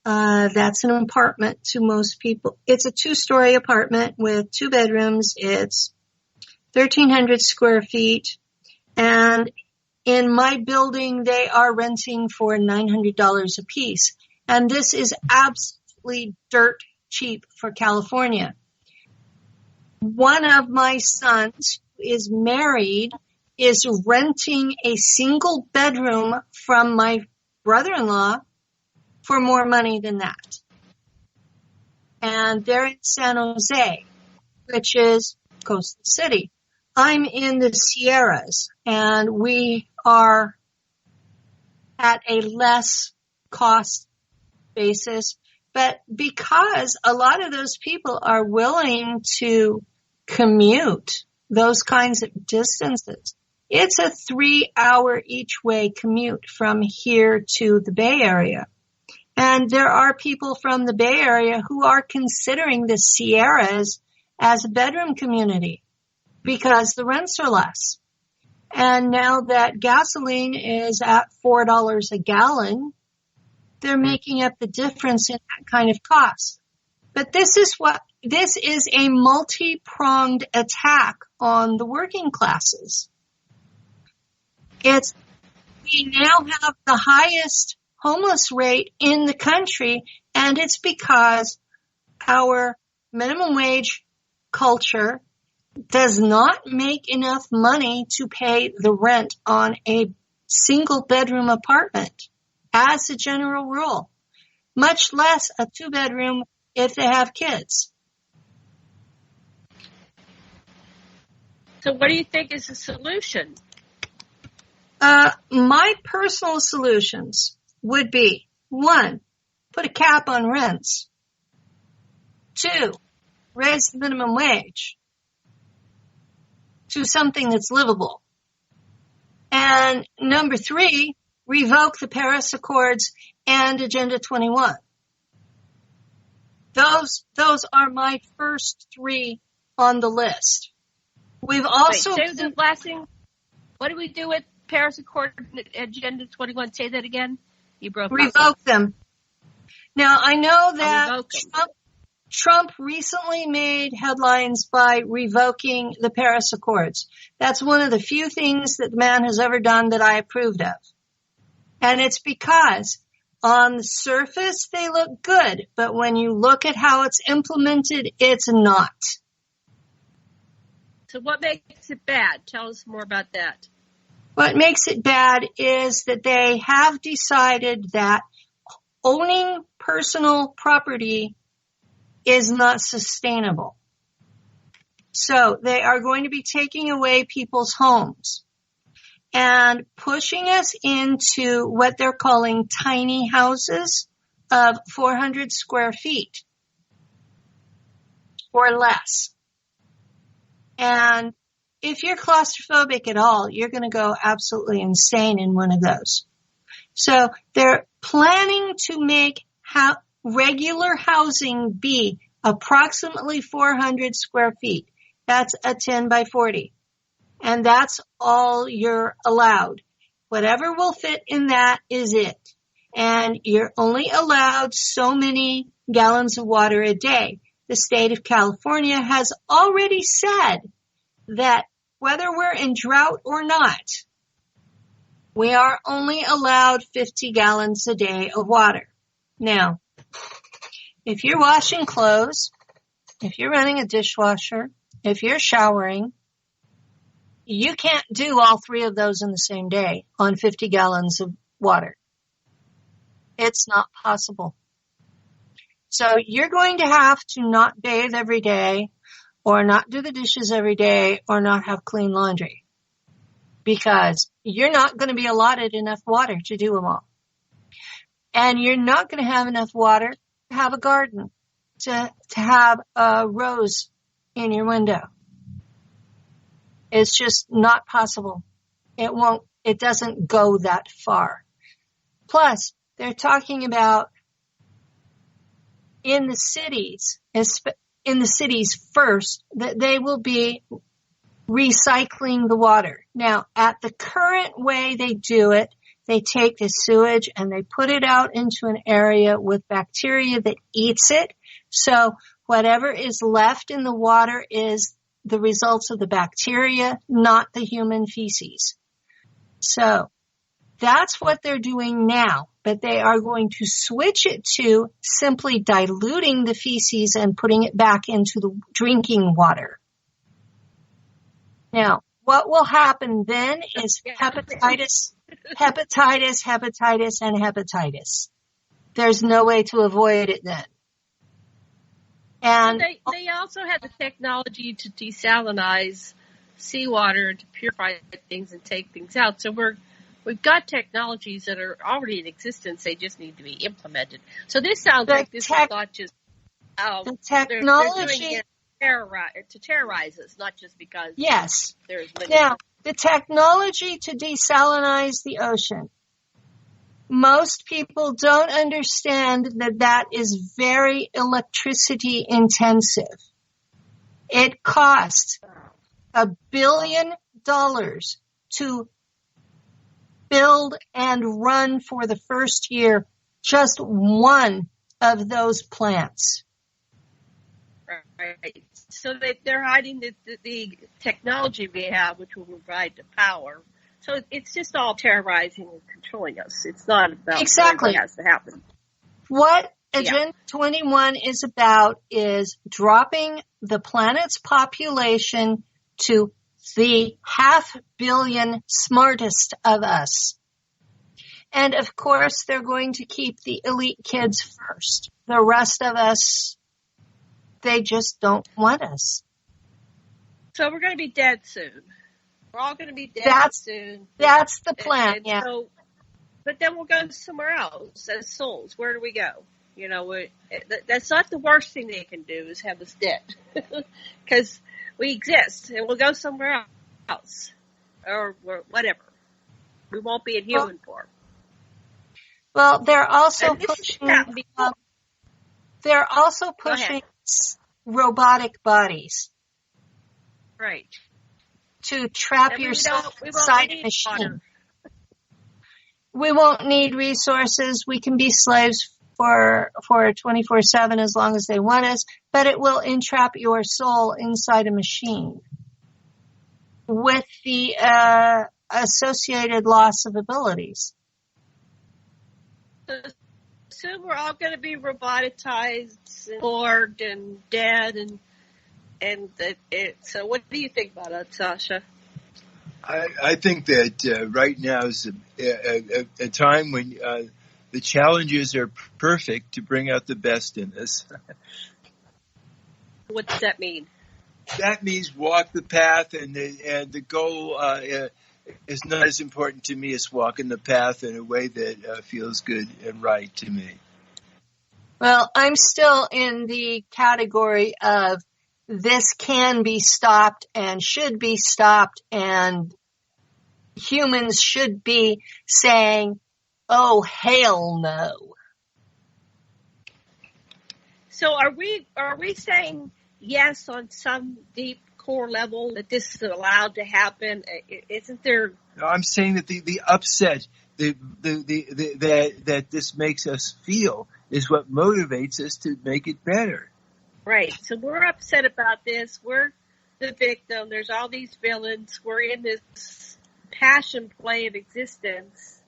That's an apartment to most people. It's a 2-story apartment with 2 bedrooms. It's 1,300 square feet. And in my building, they are renting for $900 a piece. And this is absolutely dirt cheap for California. One of my sons, who is married, is renting a single bedroom from my brother-in-law for more money than that. And they're in San Jose, which is a coastal city. I'm in the Sierras, and we are at a less cost basis. But because a lot of those people are willing to commute those kinds of distances, it's a 3-hour each way commute from here to the Bay Area. And there are people from the Bay Area who are considering the Sierras as a bedroom community because the rents are less. And now that gasoline is at $4 a gallon, they're making up the difference in that kind of cost. But this is a multi-pronged attack on the working classes. We now have the highest homeless rate in the country, and it's because our minimum wage culture does not make enough money to pay the rent on a single bedroom apartment as a general rule, much less a 2-bedroom if they have kids. So what do you think is the solution? My personal solutions would be, 1, put a cap on rents. 2, raise the minimum wage to something that's livable. And number 3, revoke the Paris Accords and Agenda 21. Those are my first 3 on the list. We've also... Wait, Susan Blessing, what do we do with Paris Accord and Agenda 21? Say that again. You broke up. Revoke them. Now, I know that Trump recently made headlines by revoking the Paris Accords. That's one of the few things that the man has ever done that I approved of. And it's because on the surface they look good, but when you look at how it's implemented, it's not. So what makes it bad? Tell us more about that. What makes it bad is that they have decided that owning personal property is not sustainable. So they are going to be taking away people's homes and pushing us into what they're calling tiny houses of 400 square feet or less. And if you're claustrophobic at all, you're going to go absolutely insane in one of those. So they're planning to make regular housing be approximately 400 square feet. That's a 10 by 40. And that's all you're allowed. Whatever will fit in that is it. And you're only allowed so many gallons of water a day. The state of California has already said that whether we're in drought or not, we are only allowed 50 gallons a day of water. Now, if you're washing clothes, if you're running a dishwasher, if you're showering, you can't do all three of those in the same day on 50 gallons of water. It's not possible. So you're going to have to not bathe every day or not do the dishes every day or not have clean laundry because you're not going to be allotted enough water to do them all. And you're not going to have enough water to have a garden, to have a rose in your window. It's just not possible. It doesn't go that far. Plus, they're talking about in the cities first, that they will be recycling the water. Now, at the current way they do it, they take the sewage and they put it out into an area with bacteria that eats it. So whatever is left in the water is the results of the bacteria, not the human feces. So that's what they're doing now, but they are going to switch it to simply diluting the feces and putting it back into the drinking water. Now, what will happen then is hepatitis, and hepatitis. There's no way to avoid it then. And they also have the technology to desalinize seawater to purify things and take things out. So we've got technologies that are already in existence. They just need to be implemented. So this sounds like this is not just the technology they're doing it to terrorize us, not just because there's many. Now, the technology to desalinize the ocean. Most people don't understand that is very electricity intensive. It costs $1 billion to build and run for the first year just one of those plants. Right. So they're hiding the technology we have, which will provide the power. So it's just all terrorizing and controlling us. It's not about what has to happen. What Agenda 21 is about is dropping the planet's population to the 500 million smartest of us. And of course, they're going to keep the elite kids first. The rest of us, they just don't want us. So we're going to be dead soon. We're all going to be dead soon. That's the plan, and so, but then we'll go somewhere else as souls. Where do we go? You know, that's not the worst thing they can do is have us dead. Because we exist, and we'll go somewhere else. Or whatever. We won't be in human form. Well, they're also pushing robotic bodies. Right. To trap yourself inside a machine. We won't need resources. We can be slaves for 24/7 as long as they want us, but it will entrap your soul inside a machine with the associated loss of abilities. So we're all going to be robotized, and bored, and dead, so what do you think about that, Sasha? I think that right now is a time when the challenges are perfect to bring out the best in us. What does that mean? That means walk the path, and the goal is not as important to me as walking the path in a way that feels good and right to me. Well, I'm still in the category of this can be stopped and should be stopped, and humans should be saying, oh, hell no. So are we saying yes on some deep core level that this is allowed to happen? Isn't there? No, I'm saying that the upset that this makes us feel is what motivates us to make it better. Right. So we're upset about this. We're the victim. There's all these villains. We're in this passion play of existence.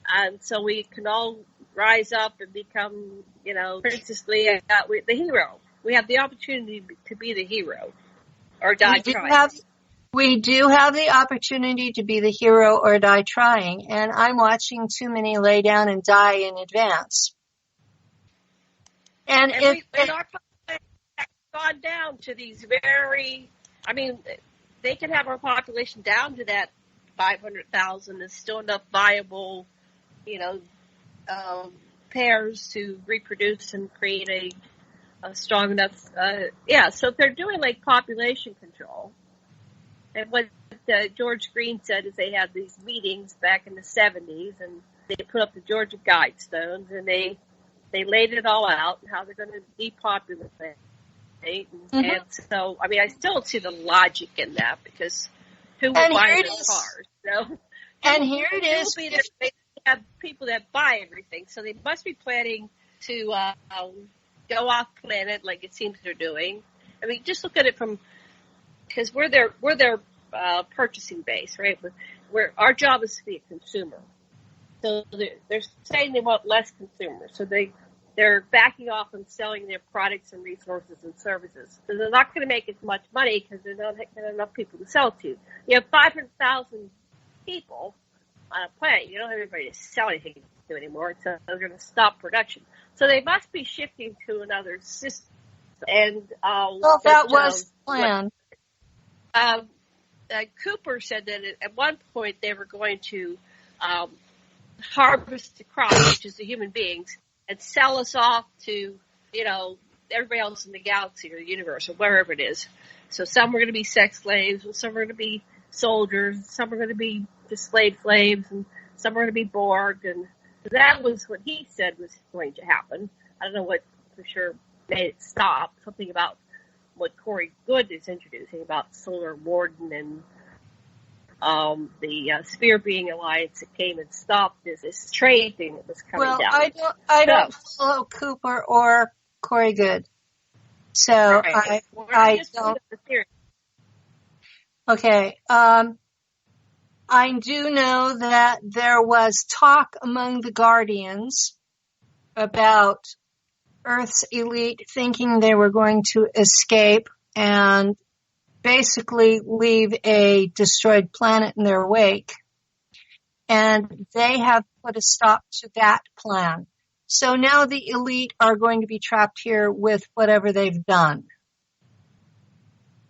And so we can all rise up and become, Princess Leia, the hero. We have the opportunity to be the hero or die trying. We do have the opportunity to be the hero or die trying, and I'm watching too many lay down and die in advance. And our population has gone down to these they can have our population down to that 500,000 is still enough viable, pairs to reproduce and create a strong enough, so if they're doing like population control, and what George Green said is they had these meetings back in the 70s, and they put up the Georgia Guidestones, and they laid it all out, how they're going to depopulate. And so, I still don't see the logic in that, because who will buy those cars? And here it is. They have people that buy everything, so they must be planning to go off planet like it seems they're doing. Just look at it from, because we're their purchasing base, right? Our job is to be a consumer. So they're saying they want less consumers. So they're backing off and selling their products and resources and services. So they're not going to make as much money because they're not getting enough people to sell to. You have 500,000 people on a planet. You don't have anybody to sell anything to anymore, so they're going to stop production. So they must be shifting to another system. And that was the plan. Cooper said that at one point they were going to harvest the crops, which is the human beings, and sell us off to, everybody else in the galaxy or the universe or wherever it is. So some were going to be sex slaves, some were going to be soldiers, some were going to be just slave slaves, and some were going to be Borg. And that was what he said was going to happen. I don't know what for sure made it stop. Something about what Corey Good is introducing about Solar Warden and the Sphere Being Alliance that came and stopped this trade thing that was coming down. I don't follow Cooper or Corey Good, so right. I don't. Okay. I do know that there was talk among the Guardians about Earth's elite thinking they were going to escape and basically leave a destroyed planet in their wake. And they have put a stop to that plan. So now the elite are going to be trapped here with whatever they've done.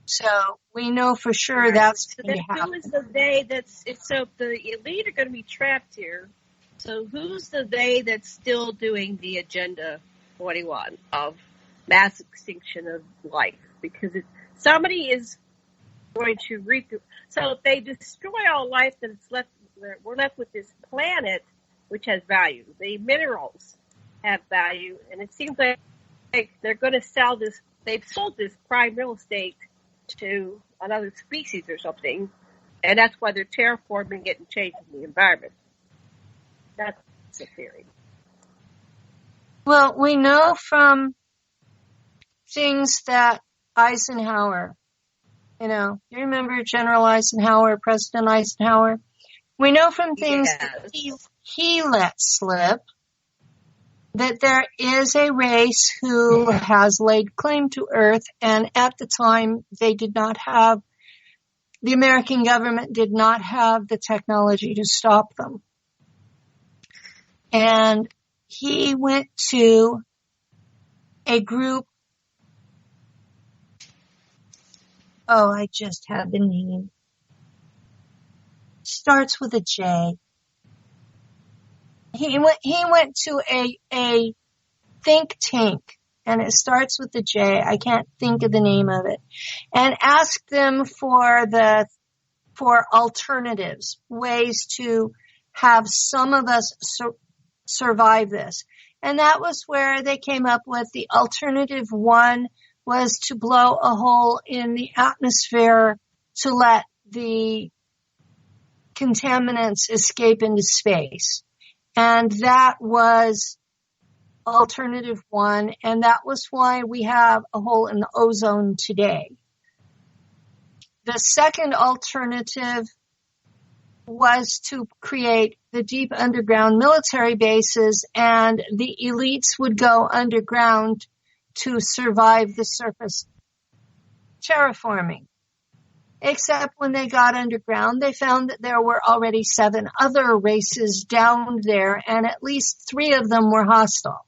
So we know for sure that's going to happen. Who is the they so the elite are going to be trapped here. So who's the they that's still doing the Agenda 21 of mass extinction of life? Because somebody is going to so if they destroy all life, then we're left with this planet which has value. The minerals have value, and it seems like they're going to sell this. They've sold this prime real estate to another species or something, and that's why they're terraforming it and changing the environment. That's the theory. Well, we know from things that Eisenhower, you remember General Eisenhower, President Eisenhower? We know from things that he let slip that there is a race who has laid claim to Earth, and at the time the American government did not have the technology to stop them. And he went to a group, I just had the name. Starts with a J. He went to a think tank, and it starts with a J. I can't think of the name of it. And asked them for alternatives, ways to have some of us survive this. And that was where they came up with the alternative one was to blow a hole in the atmosphere to let the contaminants escape into space. And that was alternative one, and that was why we have a hole in the ozone today. The second alternative was to create the deep underground military bases, and the elites would go underground to survive the surface terraforming. Except when they got underground, they found that there were already 7 other races down there, and at least 3 of them were hostile.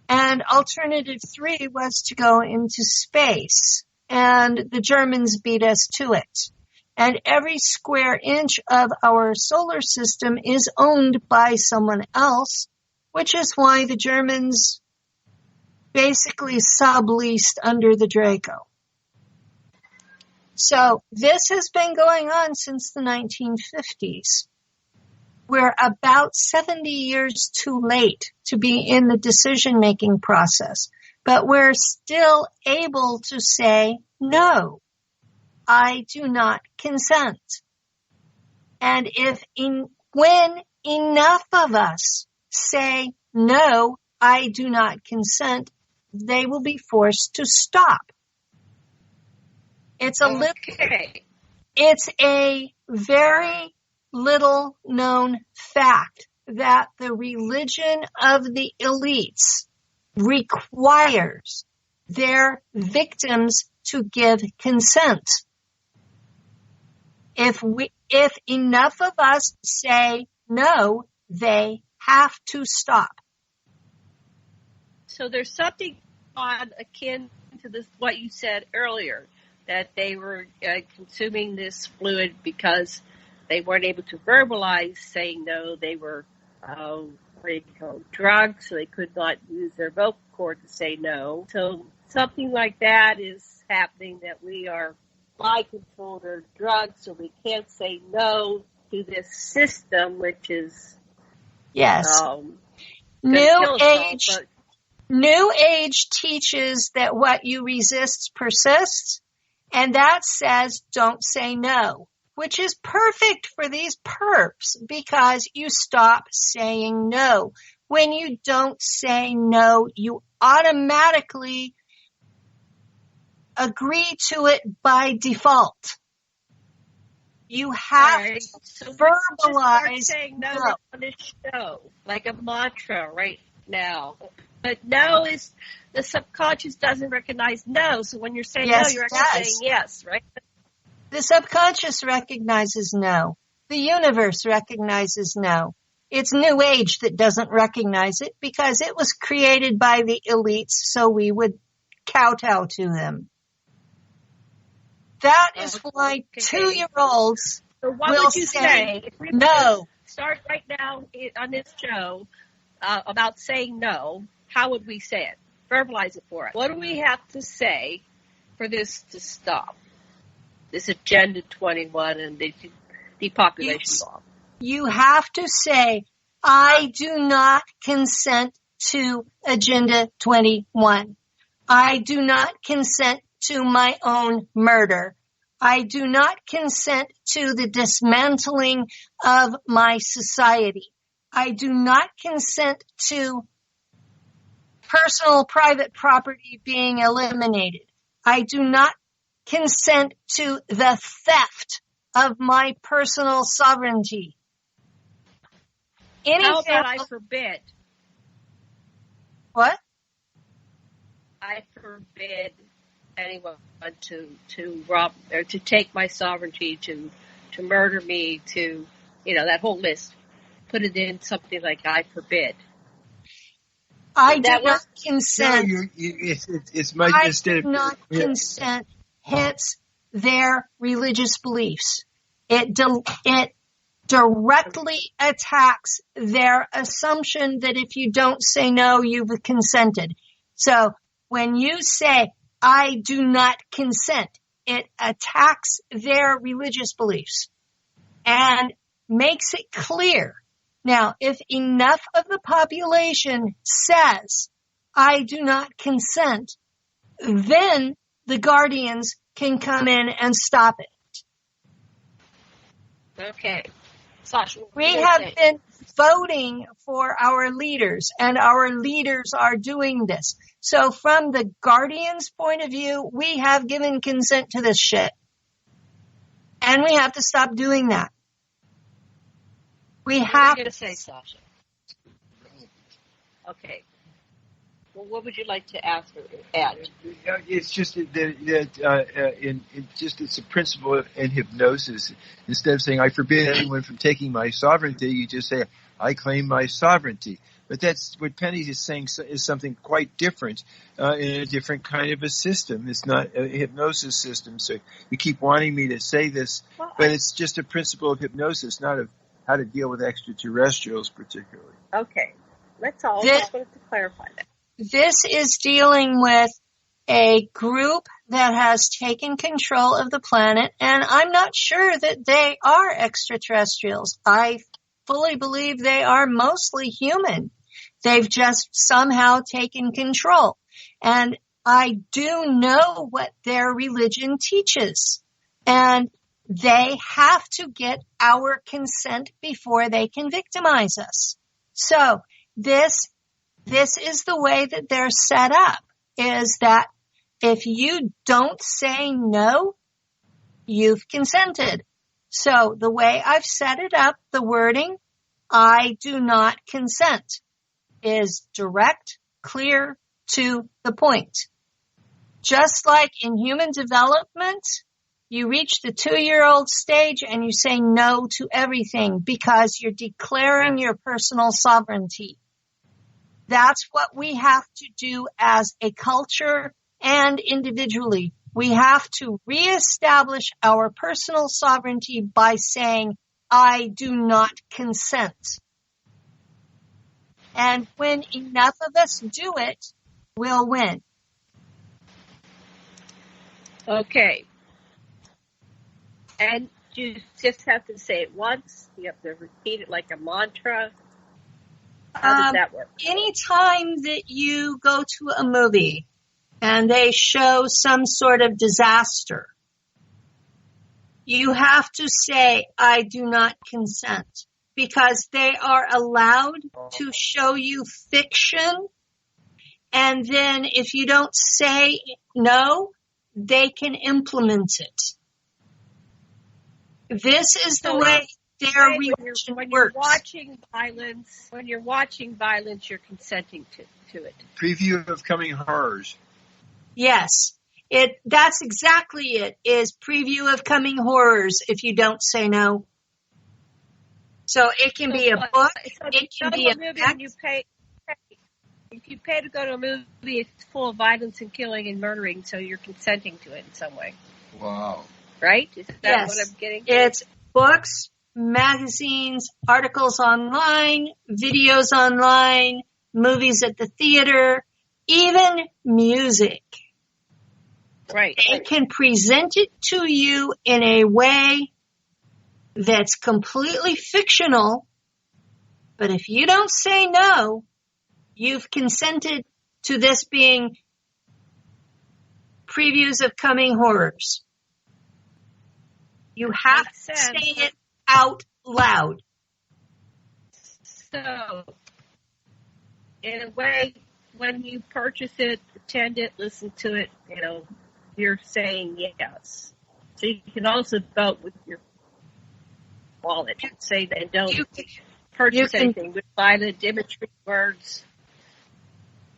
And alternative 3 was to go into space, and the Germans beat us to it. And every square inch of our solar system is owned by someone else, which is why the Germans basically subleased under the Draco. So this has been going on since the 1950s. We're about 70 years too late to be in the decision-making process, but we're still able to say, no, I do not consent. And when enough of us say, no, I do not consent, they will be forced to stop. It's a very little known fact that the religion of the elites requires their victims to give consent. If enough of us say no, they have to stop. So there's something akin to this, what you said earlier, that they were consuming this fluid because they weren't able to verbalize saying no. They were drugged, so they could not use their vocal cord to say no. So something like that is happening, that we are mind-controlled or drugged, so we can't say no to this system, which is New Age teaches that what you resist persists, and that says don't say no, which is perfect for these perps because you stop saying no. When you don't say no, you automatically agree to it by default. You have to verbalize saying no on this show, like a mantra right now. But no is, the subconscious doesn't recognize no. So when you're saying no, you're actually saying yes, right? The subconscious recognizes no. The universe recognizes no. It's New Age that doesn't recognize it because it was created by the elites, so we would kowtow to them. That is why 2-year-olds will say no. Start right now on this show about saying no. How would we say it? Verbalize it for us. What do we have to say for this to stop? This Agenda 21 and the depopulation law. You have to say, I do not consent to Agenda 21. I do not consent to my own murder. I do not consent to the dismantling of my society. I do not consent to personal private property being eliminated. I do not consent to the theft of my personal sovereignty. How about I forbid? What? I forbid anyone to rob or to take my sovereignty, to murder me, to, that whole list. Put it in something like I forbid. I do not consent. No, it's my I instead do not consent hits their religious beliefs. It directly attacks their assumption that if you don't say no, you've consented. So when you say, I do not consent, it attacks their religious beliefs and makes it clear. Now, if enough of the population says, I do not consent, then the guardians can come in and stop it. Okay. Sasha, we have been voting for our leaders, and our leaders are doing this. So from the guardians' point of view, we have given consent to this shit. And we have to stop doing that. We have. What are you going to say, Sasha? Okay. Well, what would you like to ask or add? It's just it's a principle in hypnosis. Instead of saying, I forbid anyone from taking my sovereignty, you just say, I claim my sovereignty. But that's what Penny is saying is something quite different in a different kind of a system. It's not a hypnosis system. So you keep wanting me to say this, but it's just a principle of hypnosis, not of how to deal with extraterrestrials particularly. Okay. Let's all just wanted to clarify that. This is dealing with a group that has taken control of the planet, and I'm not sure that they are extraterrestrials. I fully believe they are mostly human. They've just somehow taken control. And I do know what their religion teaches. And they have to get our consent before they can victimize us. So this is the way that they're set up, is that if you don't say no, you've consented. So the way I've set it up, the wording, I do not consent, is direct, clear, to the point. Just like in human development, you reach the 2-year-old stage and you say no to everything because you're declaring your personal sovereignty. That's what we have to do as a culture and individually. We have to reestablish our personal sovereignty by saying, I do not consent. And when enough of us do it, we'll win. Okay. And you just have to say it once. You have to repeat it like a mantra. How does that work? Anytime that you go to a movie and they show some sort of disaster, you have to say, I do not consent, because they are allowed to show you fiction. And then if you don't say no, they can implement it. This is the way their religion works. When you're watching violence, you're consenting to it. Preview of coming horrors. Yes. That's exactly it, is preview of coming horrors if you don't say no. So it can be a book, it can be a movie. If you pay to go to a movie, it's full of violence and killing and murdering, so you're consenting to it in some way. Wow. Right? Is that what I'm getting? It's books, magazines, articles online, videos online, movies at the theater, even music. Right. They can present it to you in a way that's completely fictional, but if you don't say no, you've consented to this being previews of coming horrors. You have to say it out loud. So, in a way, when you purchase it, attend it, listen to it, you're saying yes. So you can also vote with your wallet. Say they don't purchase anything, but violent imagery, words,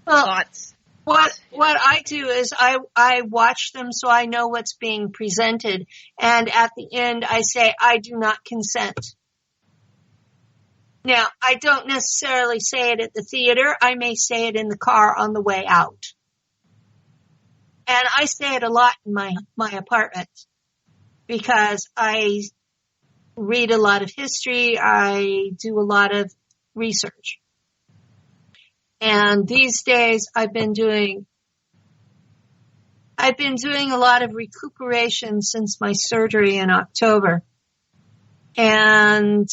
thoughts. What I do is I watch them so I know what's being presented, and at the end I say I do not consent. Now, I don't necessarily say it at the theater. I may say it in the car on the way out. And I say it a lot in my apartment because I read a lot of history. I do a lot of research. And these days I've been doing a lot of recuperation since my surgery in October. And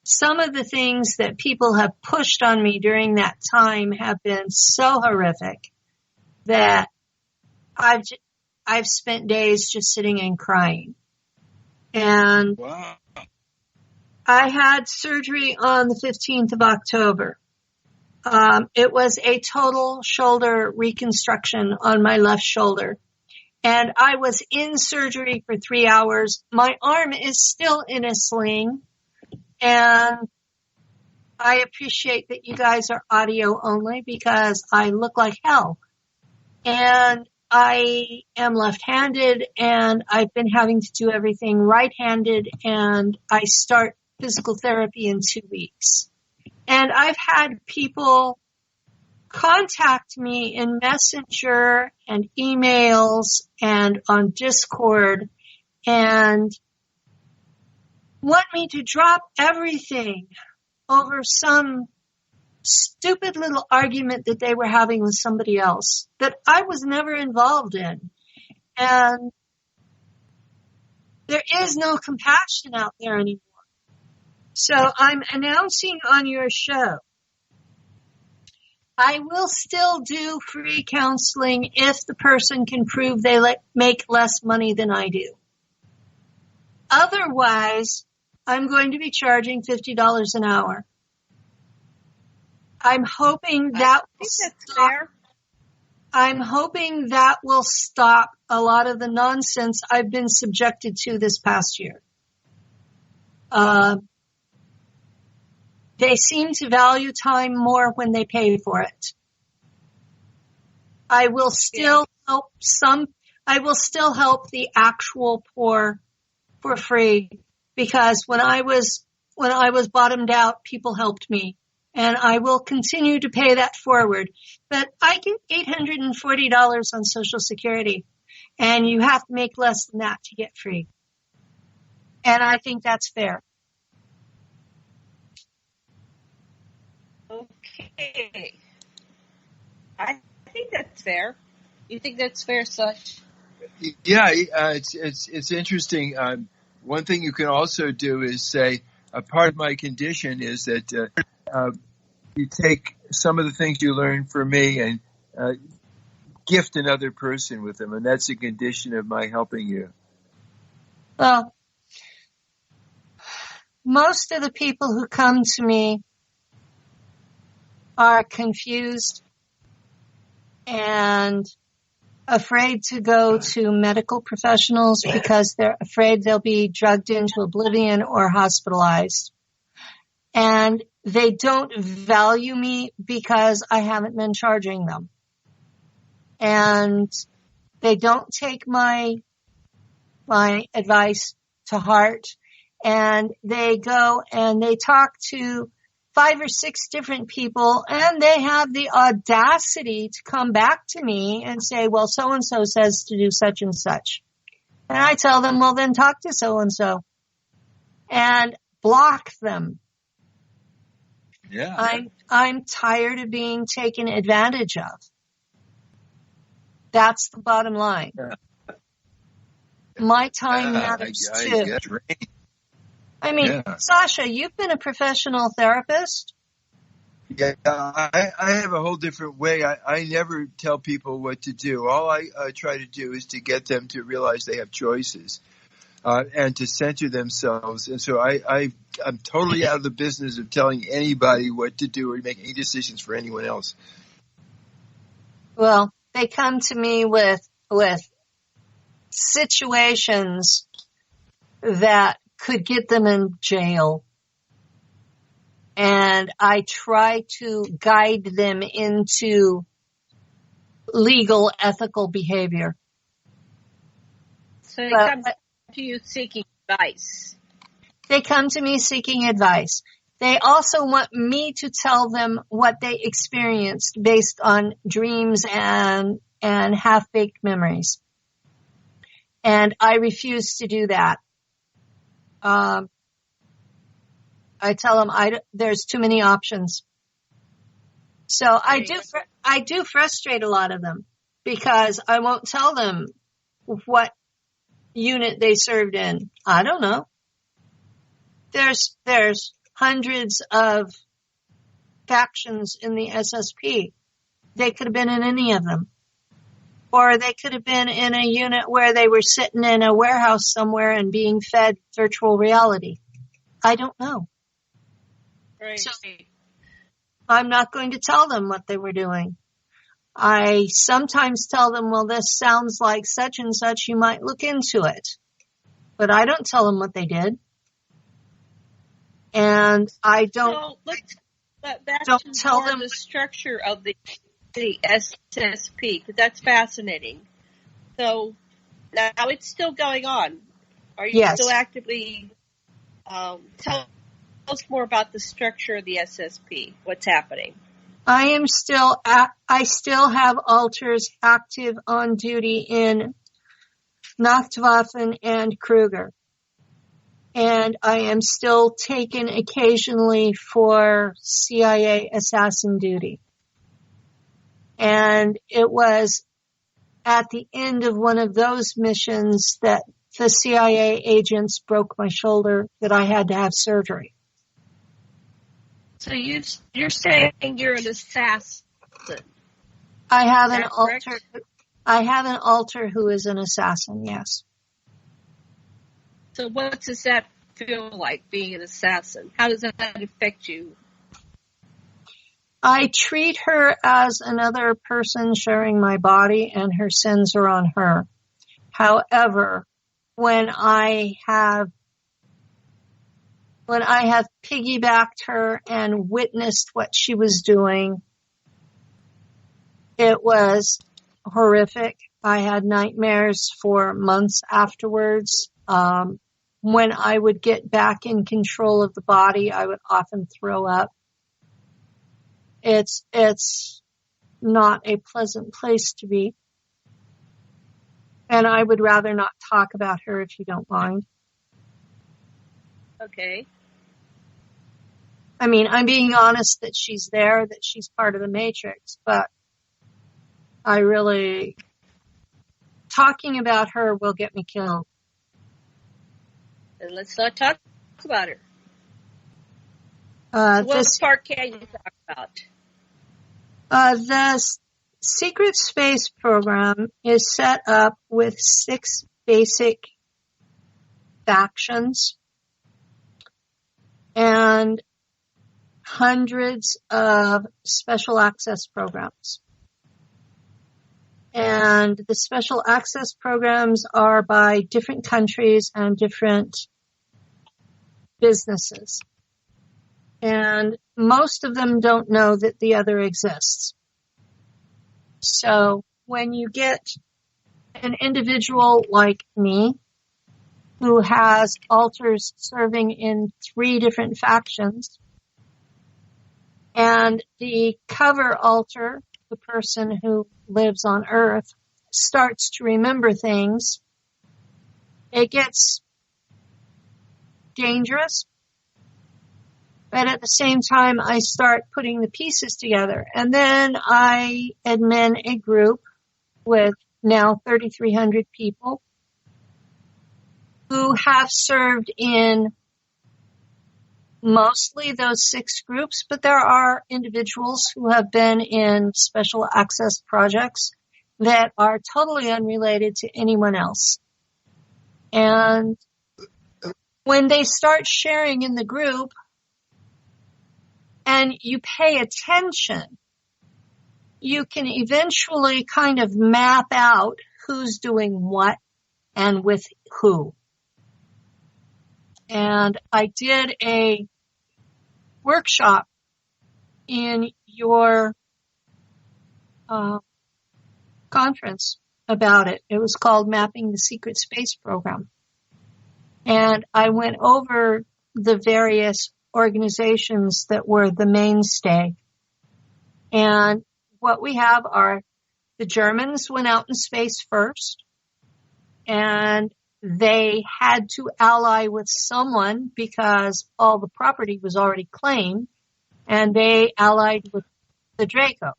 some of the things that people have pushed on me during that time have been so horrific that I've spent days just sitting and crying. And wow. I had surgery on the 15th of October. It was a total shoulder reconstruction on my left shoulder. And I was in surgery for 3 hours. My arm is still in a sling. And I appreciate that you guys are audio only because I look like hell. And I am left-handed and I've been having to do everything right-handed, and I start physical therapy in 2 weeks. And I've had people contact me in Messenger and emails and on Discord and want me to drop everything over some stupid little argument that they were having with somebody else that I was never involved in. And there is no compassion out there anymore. So I'm announcing on your show, I will still do free counseling if the person can prove they make less money than I do. Otherwise, I'm going to be charging $50 an hour. I'm hoping that will stop. I'm hoping that will stop a lot of the nonsense I've been subjected to this past year. They seem to value time more when they pay for it. I will still help the actual poor for free, because when I was bottomed out, people helped me, and I will continue to pay that forward. But I get $840 on Social Security, and you have to make less than that to get free. And I think that's fair. Okay. I think that's fair. You think that's fair, Sasha? Yeah, it's interesting. One thing you can also do is say, a part of my condition is that you take some of the things you learn from me and gift another person with them, and that's a condition of my helping you. Well, most of the people who come to me are confused and afraid to go to medical professionals because they're afraid they'll be drugged into oblivion or hospitalized. And they don't value me because I haven't been charging them. And they don't take my advice to heart. And they go and they talk to 5 or 6 different people, and they have the audacity to come back to me and say, well, so-and-so says to do such and such. And I tell them, well, then talk to so-and-so and block them. Yeah. I'm tired of being taken advantage of. That's the bottom line. Yeah. My time matters too. I mean, Sasha, you've been a professional therapist. Yeah, I have a whole different way. I never tell people what to do. All I try to do is to get them to realize they have choices and to center themselves. And so I'm totally out of the business of telling anybody what to do or make any decisions for anyone else. Well, they come to me with situations that could get them in jail. And I try to guide them into legal, ethical behavior. So they come to you seeking advice. They come to me seeking advice. They also want me to tell them what they experienced based on dreams and half-baked memories. And I refuse to do that. I tell them there's too many options. So I do frustrate a lot of them because I won't tell them what unit they served in. I don't know. There's hundreds of factions in the SSP. They could have been in any of them. Or they could have been in a unit where they were sitting in a warehouse somewhere and being fed virtual reality. I don't know. Right. So I'm not going to tell them what they were doing. I sometimes tell them, well, this sounds like such and such, you might look into it. But I don't tell them what they did. And I don't, don't tell them the structure of the SSP, because that's fascinating. So now it's still going on. Are you still actively, tell us more about the structure of the SSP, what's happening? I still have alters active on duty in Nachtwaffen and Kruger. And I am still taken occasionally for CIA assassin duty. And it was at the end of one of those missions that the CIA agents broke my shoulder, that I had to have surgery. So you're saying you're an assassin? I have an alter. I have an alter who is an assassin. Yes. So what does that feel like, being an assassin? How does that affect you? I treat her as another person sharing my body, and her sins are on her. However, when I have piggybacked her and witnessed what she was doing, it was horrific. I had nightmares for months afterwards. When I would get back in control of the body, I would often throw up. It's not a pleasant place to be. And I would rather not talk about her, if you don't mind. Okay. I mean, I'm being honest that she's there, that she's part of the Matrix, but talking about her will get me killed. And let's not talk about her. So what part can you talk about? The secret space program is set up with 6 basic factions and hundreds of special access programs. And the special access programs are by different countries and different businesses. And most of them don't know that the other exists. So when you get an individual like me who has alters serving in 3 different factions, and the cover alter, the person who lives on Earth, starts to remember things, it gets dangerous. But at the same time, I start putting the pieces together. And then I admin a group with now 3,300 people who have served in mostly those 6 groups, but there are individuals who have been in special access projects that are totally unrelated to anyone else. And when they start sharing in the group, and you pay attention, you can eventually kind of map out who's doing what and with who. And I did a workshop in your conference about it. It was called Mapping the Secret Space Program. And I went over the various organizations that were the mainstay. And what we have are the Germans went out in space first, and they had to ally with someone because all the property was already claimed, and they allied with the Draco.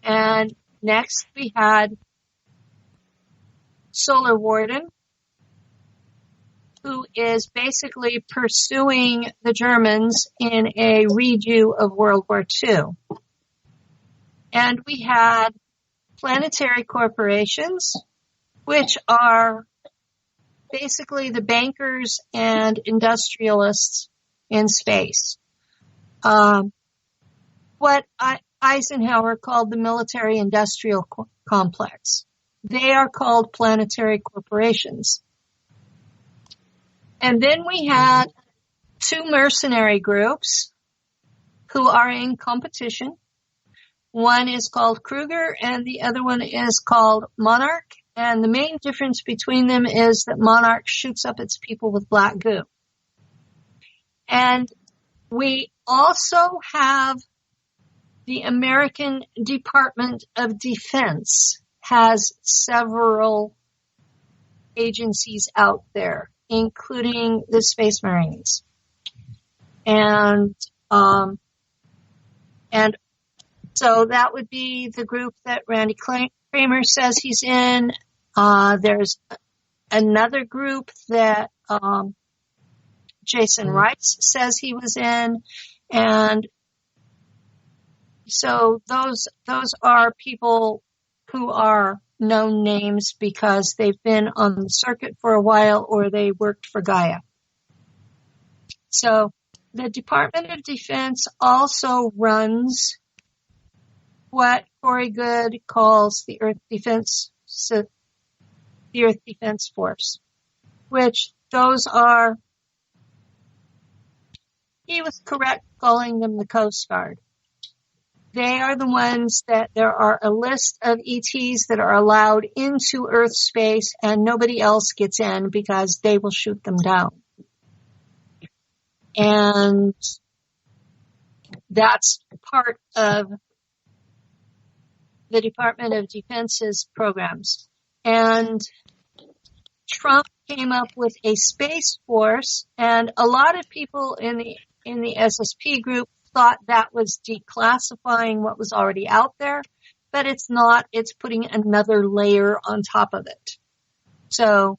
And next we had Solar Warden, who is basically pursuing the Germans in a redo of World War II. And we had planetary corporations, which are basically the bankers and industrialists in space. What Eisenhower called the military-industrial complex. They are called planetary corporations. And then we had two mercenary groups who are in competition. One is called Kruger and the other one is called Monarch. And the main difference between them is that Monarch shoots up its people with black goo. And we also have the American Department of Defense has several agencies out there, including the Space Marines. And so that would be the group that Randy Kramer says he's in. There's another group that Jason Rice says he was in, and so those are people who are known names because they've been on the circuit for a while or they worked for Gaia. So the Department of Defense also runs what Corey Good calls the Earth Defense Force, which those are, he was correct calling them the Coast Guard. They are the ones that there are a list of ETs that are allowed into Earth space and nobody else gets in because they will shoot them down. And that's part of the Department of Defense's programs. And Trump came up with a Space Force, and a lot of people in the SSP group thought that was declassifying what was already out there, but it's not. It's putting another layer on top of it. So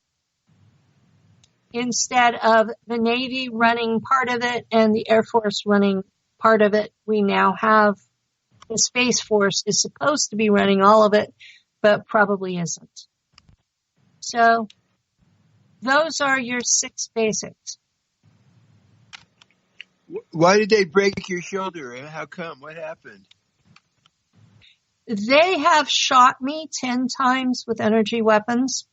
instead of the Navy running part of it and the Air Force running part of it, we now have the Space Force is supposed to be running all of it, but probably isn't. So those are your 6 basics. Why did they break your shoulder? How come? What happened? They have shot me 10 times with energy weapons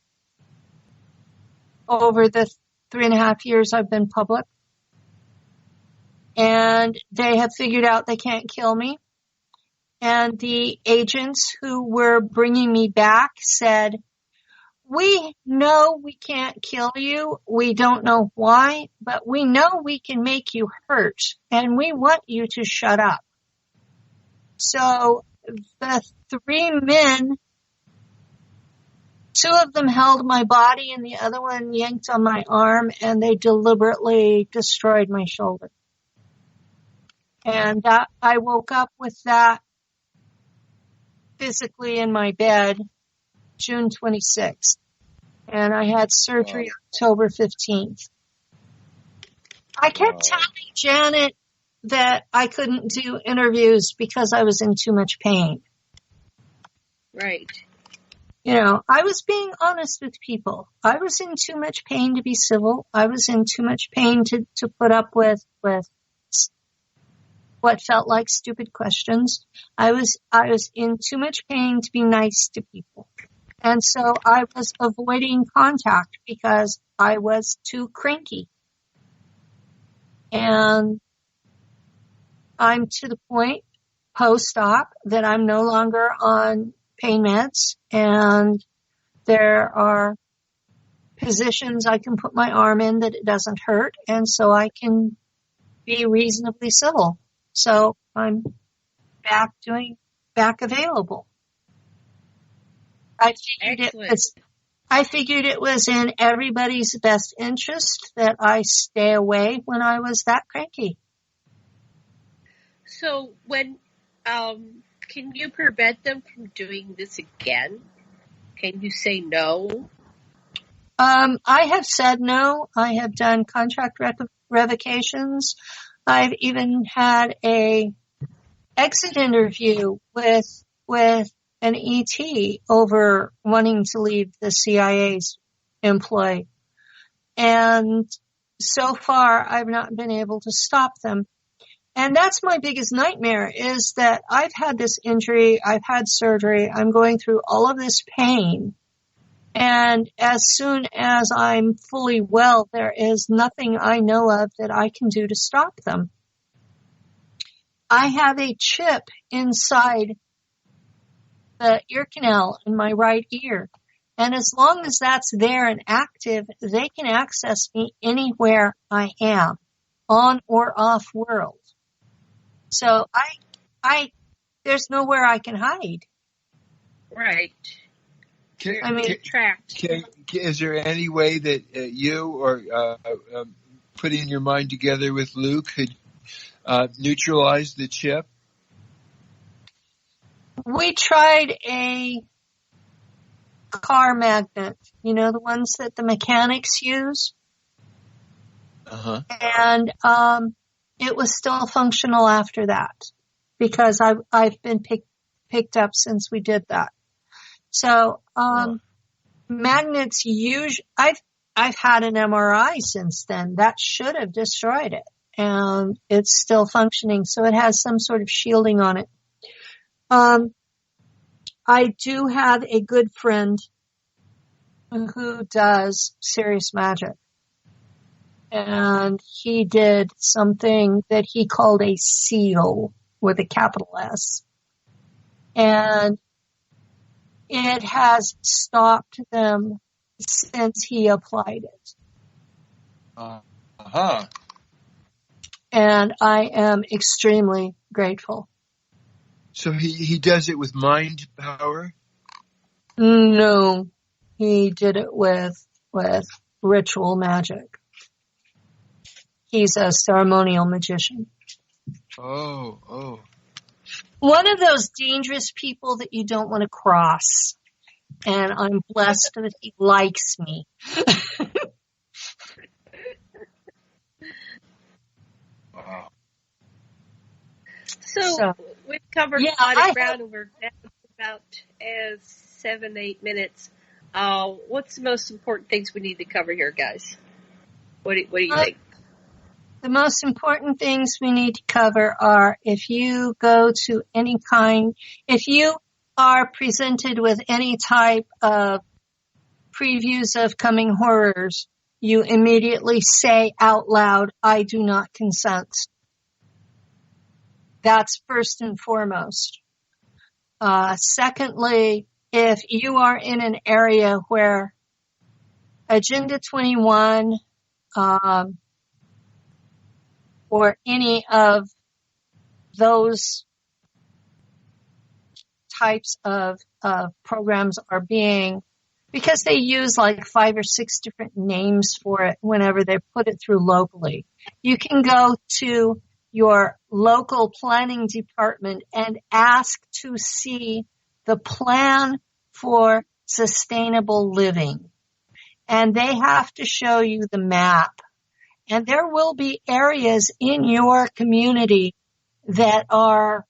over the 3.5 years I've been public. And they have figured out they can't kill me. And the agents who were bringing me back said, "We know we can't kill you. We don't know why, but we know we can make you hurt, and we want you to shut up." So the 3 men, 2 of them held my body and the other one yanked on my arm, and they deliberately destroyed my shoulder. And that I woke up with that physically in my bed June 26th. And I had surgery October 15th. I kept telling Janet that I couldn't do interviews because I was in too much pain. Right. You know, I was being honest with people. I was in too much pain to be civil. I was in too much pain to put up with what felt like stupid questions. I was in too much pain to be nice to people. And so I was avoiding contact because I was too cranky. And I'm to the point post-op that I'm no longer on pain meds, and there are positions I can put my arm in that it doesn't hurt, and so I can be reasonably civil. So I'm back available. I figured it was in everybody's best interest that I stay away when I was that cranky. So when, can you prevent them from doing this again? Can you say no? I have said no. I have done contract revocations. I've even had a exit interview with an ET over wanting to leave the CIA's employ. And so far, I've not been able to stop them. And that's my biggest nightmare, is that I've had this injury, I've had surgery, I'm going through all of this pain. And as soon as I'm fully well, there is nothing I know of that I can do to stop them. I have a chip inside the ear canal in my right ear. And as long as that's there and active, they can access me anywhere I am, on or off world. So there's nowhere I can hide. Right. Is there any way that you or putting your mind together with Luke could neutralize the chip? We tried a car magnet, the ones that the mechanics use. Uh-huh. And it was still functional after that, because I've been picked up since we did that. So magnets I've had an MRI since then. That should have destroyed it, and it's still functioning. So it has some sort of shielding on it. I do have a good friend who does serious magic. And he did something that he called a seal with a capital S. And it has stopped them since he applied it. Uh-huh. And I am extremely grateful. So he does it with mind power? No, he did it with ritual magic. He's a ceremonial magician. Oh. One of those dangerous people that you don't want to cross. And I'm blessed that he likes me. Wow. So we've covered a lot of ground, and we're down to about 7-8 minutes. What's the most important things we need to cover here, guys? What do you think? The most important things we need to cover are, if you go to if you are presented with any type of previews of coming horrors, you immediately say out loud, I do not consent. That's first and foremost. Secondly, if you are in an area where Agenda 21, or any of those types of programs are being, because they use like 5 or 6 different names for it whenever they put it through locally. You can go to your local planning department and ask to see the plan for sustainable living. And they have to show you the map. And there will be areas in your community that are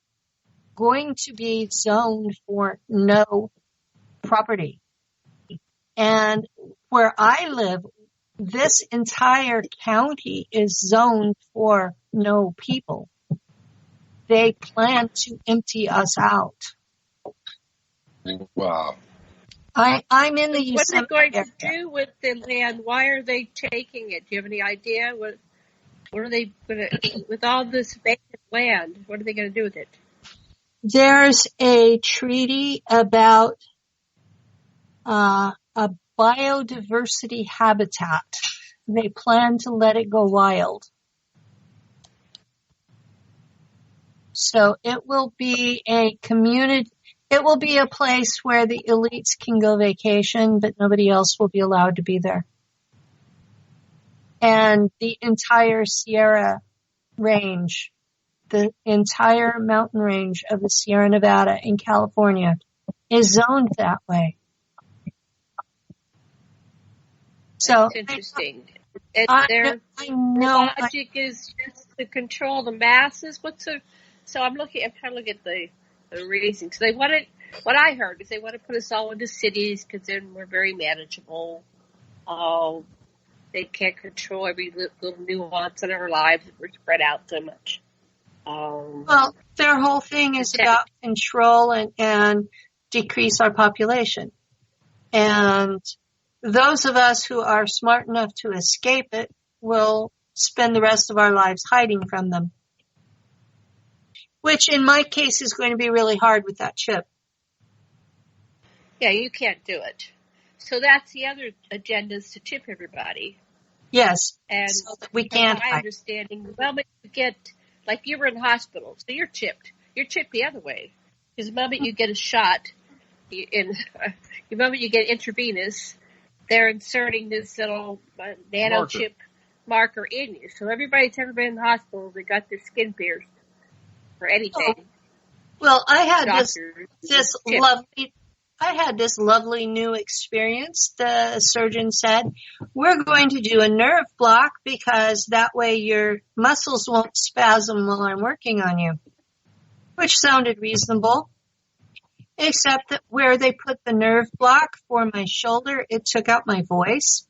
going to be zoned for no property. And where I live, this entire county is zoned for no people. they plan to empty us out. Wow. I'm in the What's it going area. to do with the land? Why are they taking it? Do you have any idea? What are they going to, with all this vacant land, what are they going to do with it? There's a treaty about a biodiversity habitat. They plan to let it go wild. So it will be a community, it will be a place where the elites can go vacation, but nobody else will be allowed to be there. And the entire Sierra range, the entire mountain range of the Sierra Nevada in California is zoned that way. So that's interesting. I know. Logic is just to control the masses. So I'm trying to look at the reason. So they wanted, what I heard is they want to put us all into cities because then we're very manageable. They can't control every little nuance in our lives. We're spread out so much. Well, their whole thing is about control and decrease our population. And those of us who are smart enough to escape it will spend the rest of our lives hiding from them. Which in my case is going to be really hard with that chip. Yeah, you can't do it. So that's the other agenda, is to chip everybody. Yes. And so that we can't. My understanding, well, but you get, like you were in the hospital, so you're chipped. You're chipped the other way. Because the moment you get a shot, the moment you get intravenous, they're inserting this little nano chip marker in you. So everybody's ever been in the hospital, they got their skin pierced for anything. Oh. Well, I had this lovely new experience. The surgeon said, we're going to do a nerve block because that way your muscles won't spasm while I'm working on you, which sounded reasonable, except that where they put the nerve block for my shoulder, it took out my voice.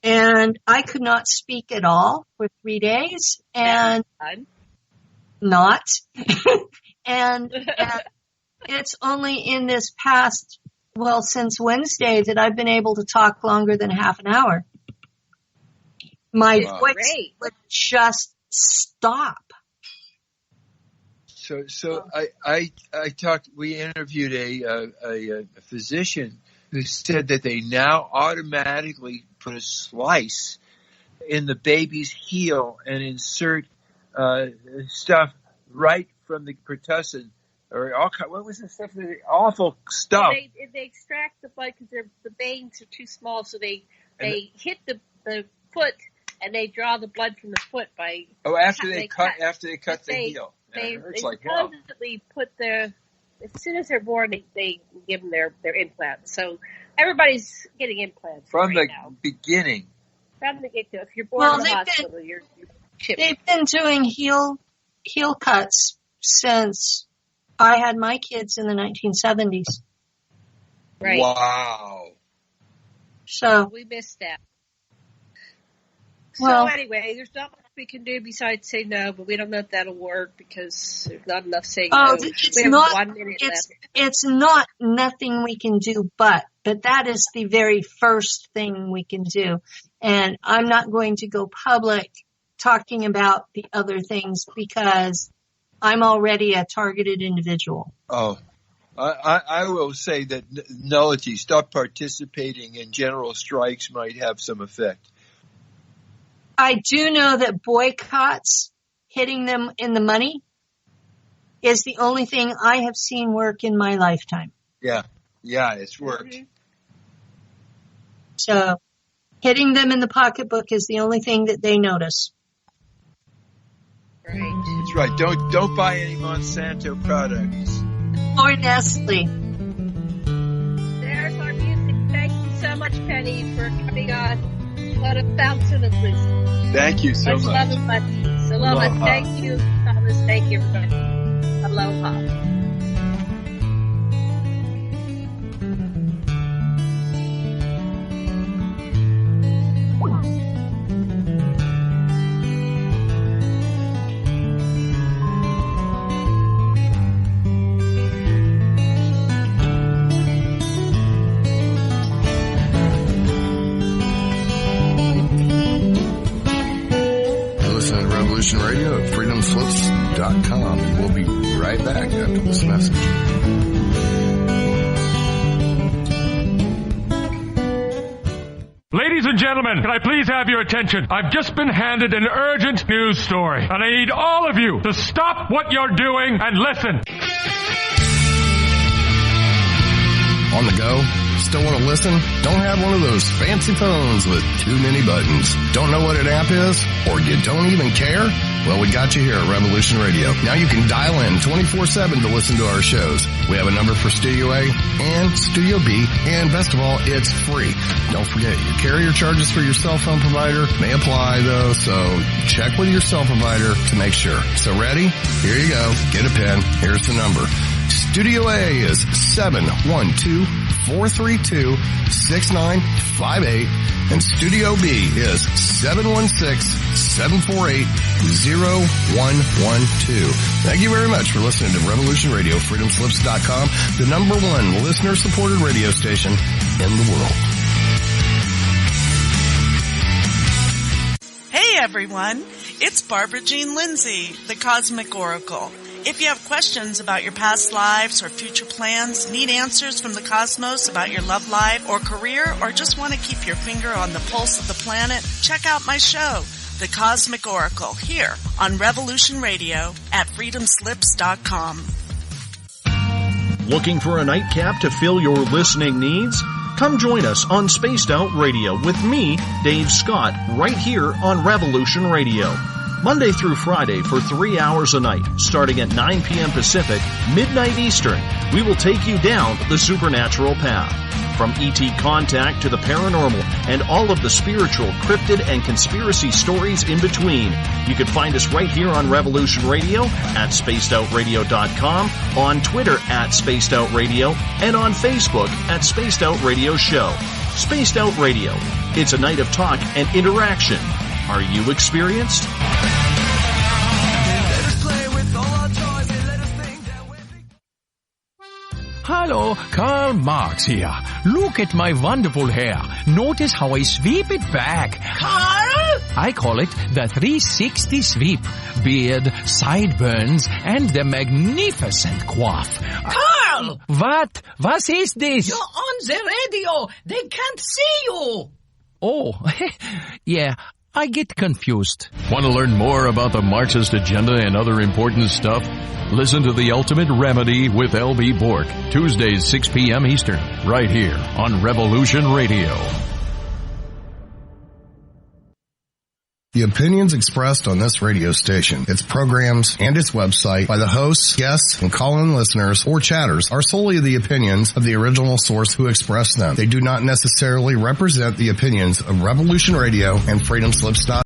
And I could not speak at all for 3 days and not. and it's only in this past, since Wednesday that I've been able to talk longer than half an hour. My voice would just stop. So we interviewed a physician who said that they now automatically put a slice in the baby's heel and insert stuff right from the pertussin, or what was the stuff? Awful stuff. Well, they extract the blood because the veins are too small, so they hit the foot and they draw the blood from the foot by. Oh, after they cut the heel. They supposedly put as soon as they're born, they give them their implants. So everybody's getting implants from right the now. beginning. From the get-go. If you're born in the hospital, you're chipped. They've been doing heel cuts since I had my kids in the 1970s. Right. Wow. So we missed that. Well, so anyway, there's not much we can do besides say no, but we don't know if that'll work because there's not enough saying no. It's we have not, 1 minute left. It's not nothing we can do, but that is the very first thing we can do. And I'm not going to go public talking about the other things because I'm already a targeted individual. Oh, I will say that nullity, stop participating in general strikes might have some effect. I do know that boycotts, hitting them in the money, is the only thing I have seen work in my lifetime. Yeah, it's worked. Mm-hmm. So, hitting them in the pocketbook is the only thing that they notice. Right. That's right. Don't buy any Monsanto products. Or Nestle. There's our music. Thank you so much, Penny, for coming on. What a fountain of wisdom. Thank you so much. Love and blessings. Aloha. Thank you, Thomas. Thank you, everybody. Aloha. listening to Revolution Radio at freedomslips.com. And we'll be right back after this message. Ladies and gentlemen, can I please have your attention? I've just been handed an urgent news story, and I need all of you to stop what you're doing and listen. On the go? Still want to listen? Don't have one of those fancy phones with too many buttons. Don't know what an app is? Or you don't even care? Well, we got you here at Revolution Radio. Now you can dial in 24/7 to listen to our shows. We have a number for Studio A and Studio B, and best of all, it's free. Don't forget, your carrier charges for your cell phone provider may apply, though, so check with your cell provider to make sure. So ready? Here you go. Get a pen. Here's the number. Studio A is 712-432-6958, and Studio B is 716-748-0112. Thank you very much for listening to Revolution Radio, freedomslips.com, the number one listener-supported radio station in the world. Hey everyone, it's Barbara Jean Lindsay, the Cosmic Oracle. If you have questions about your past lives or future plans, need answers from the cosmos about your love life or career, or just want to keep your finger on the pulse of the planet, check out my show, The Cosmic Oracle, here on Revolution Radio at freedomslips.com. Looking for a nightcap to fill your listening needs? Come join us on Spaced Out Radio with me, Dave Scott, right here on Revolution Radio. Monday through Friday for 3 hours a night, starting at 9 p.m. Pacific, midnight Eastern, we will take you down the supernatural path. From ET contact to the paranormal and all of the spiritual, cryptid, and conspiracy stories in between. You can find us right here on Revolution Radio, at spacedoutradio.com, on Twitter at Spaced Out Radio, and on Facebook at Spaced Out Radio Show. Spaced Out Radio. It's a night of talk and interaction. Are you experienced? Hello, Karl Marx here. Look at my wonderful hair. Notice how I sweep it back. Karl? I call it the 360 sweep. Beard, sideburns, and the magnificent coif. Karl! What? What is this? You're on the radio. They can't see you. Oh, yeah. I get confused. Want to learn more about the Marxist agenda and other important stuff? Listen to The Ultimate Remedy with L.B. Bork, Tuesdays 6 p.m. Eastern, right here on Revolution Radio. The opinions expressed on this radio station, its programs, and its website by the hosts, guests, and call-in listeners or chatters are solely the opinions of the original source who expressed them. They do not necessarily represent the opinions of Revolution Radio and freedomslips.com.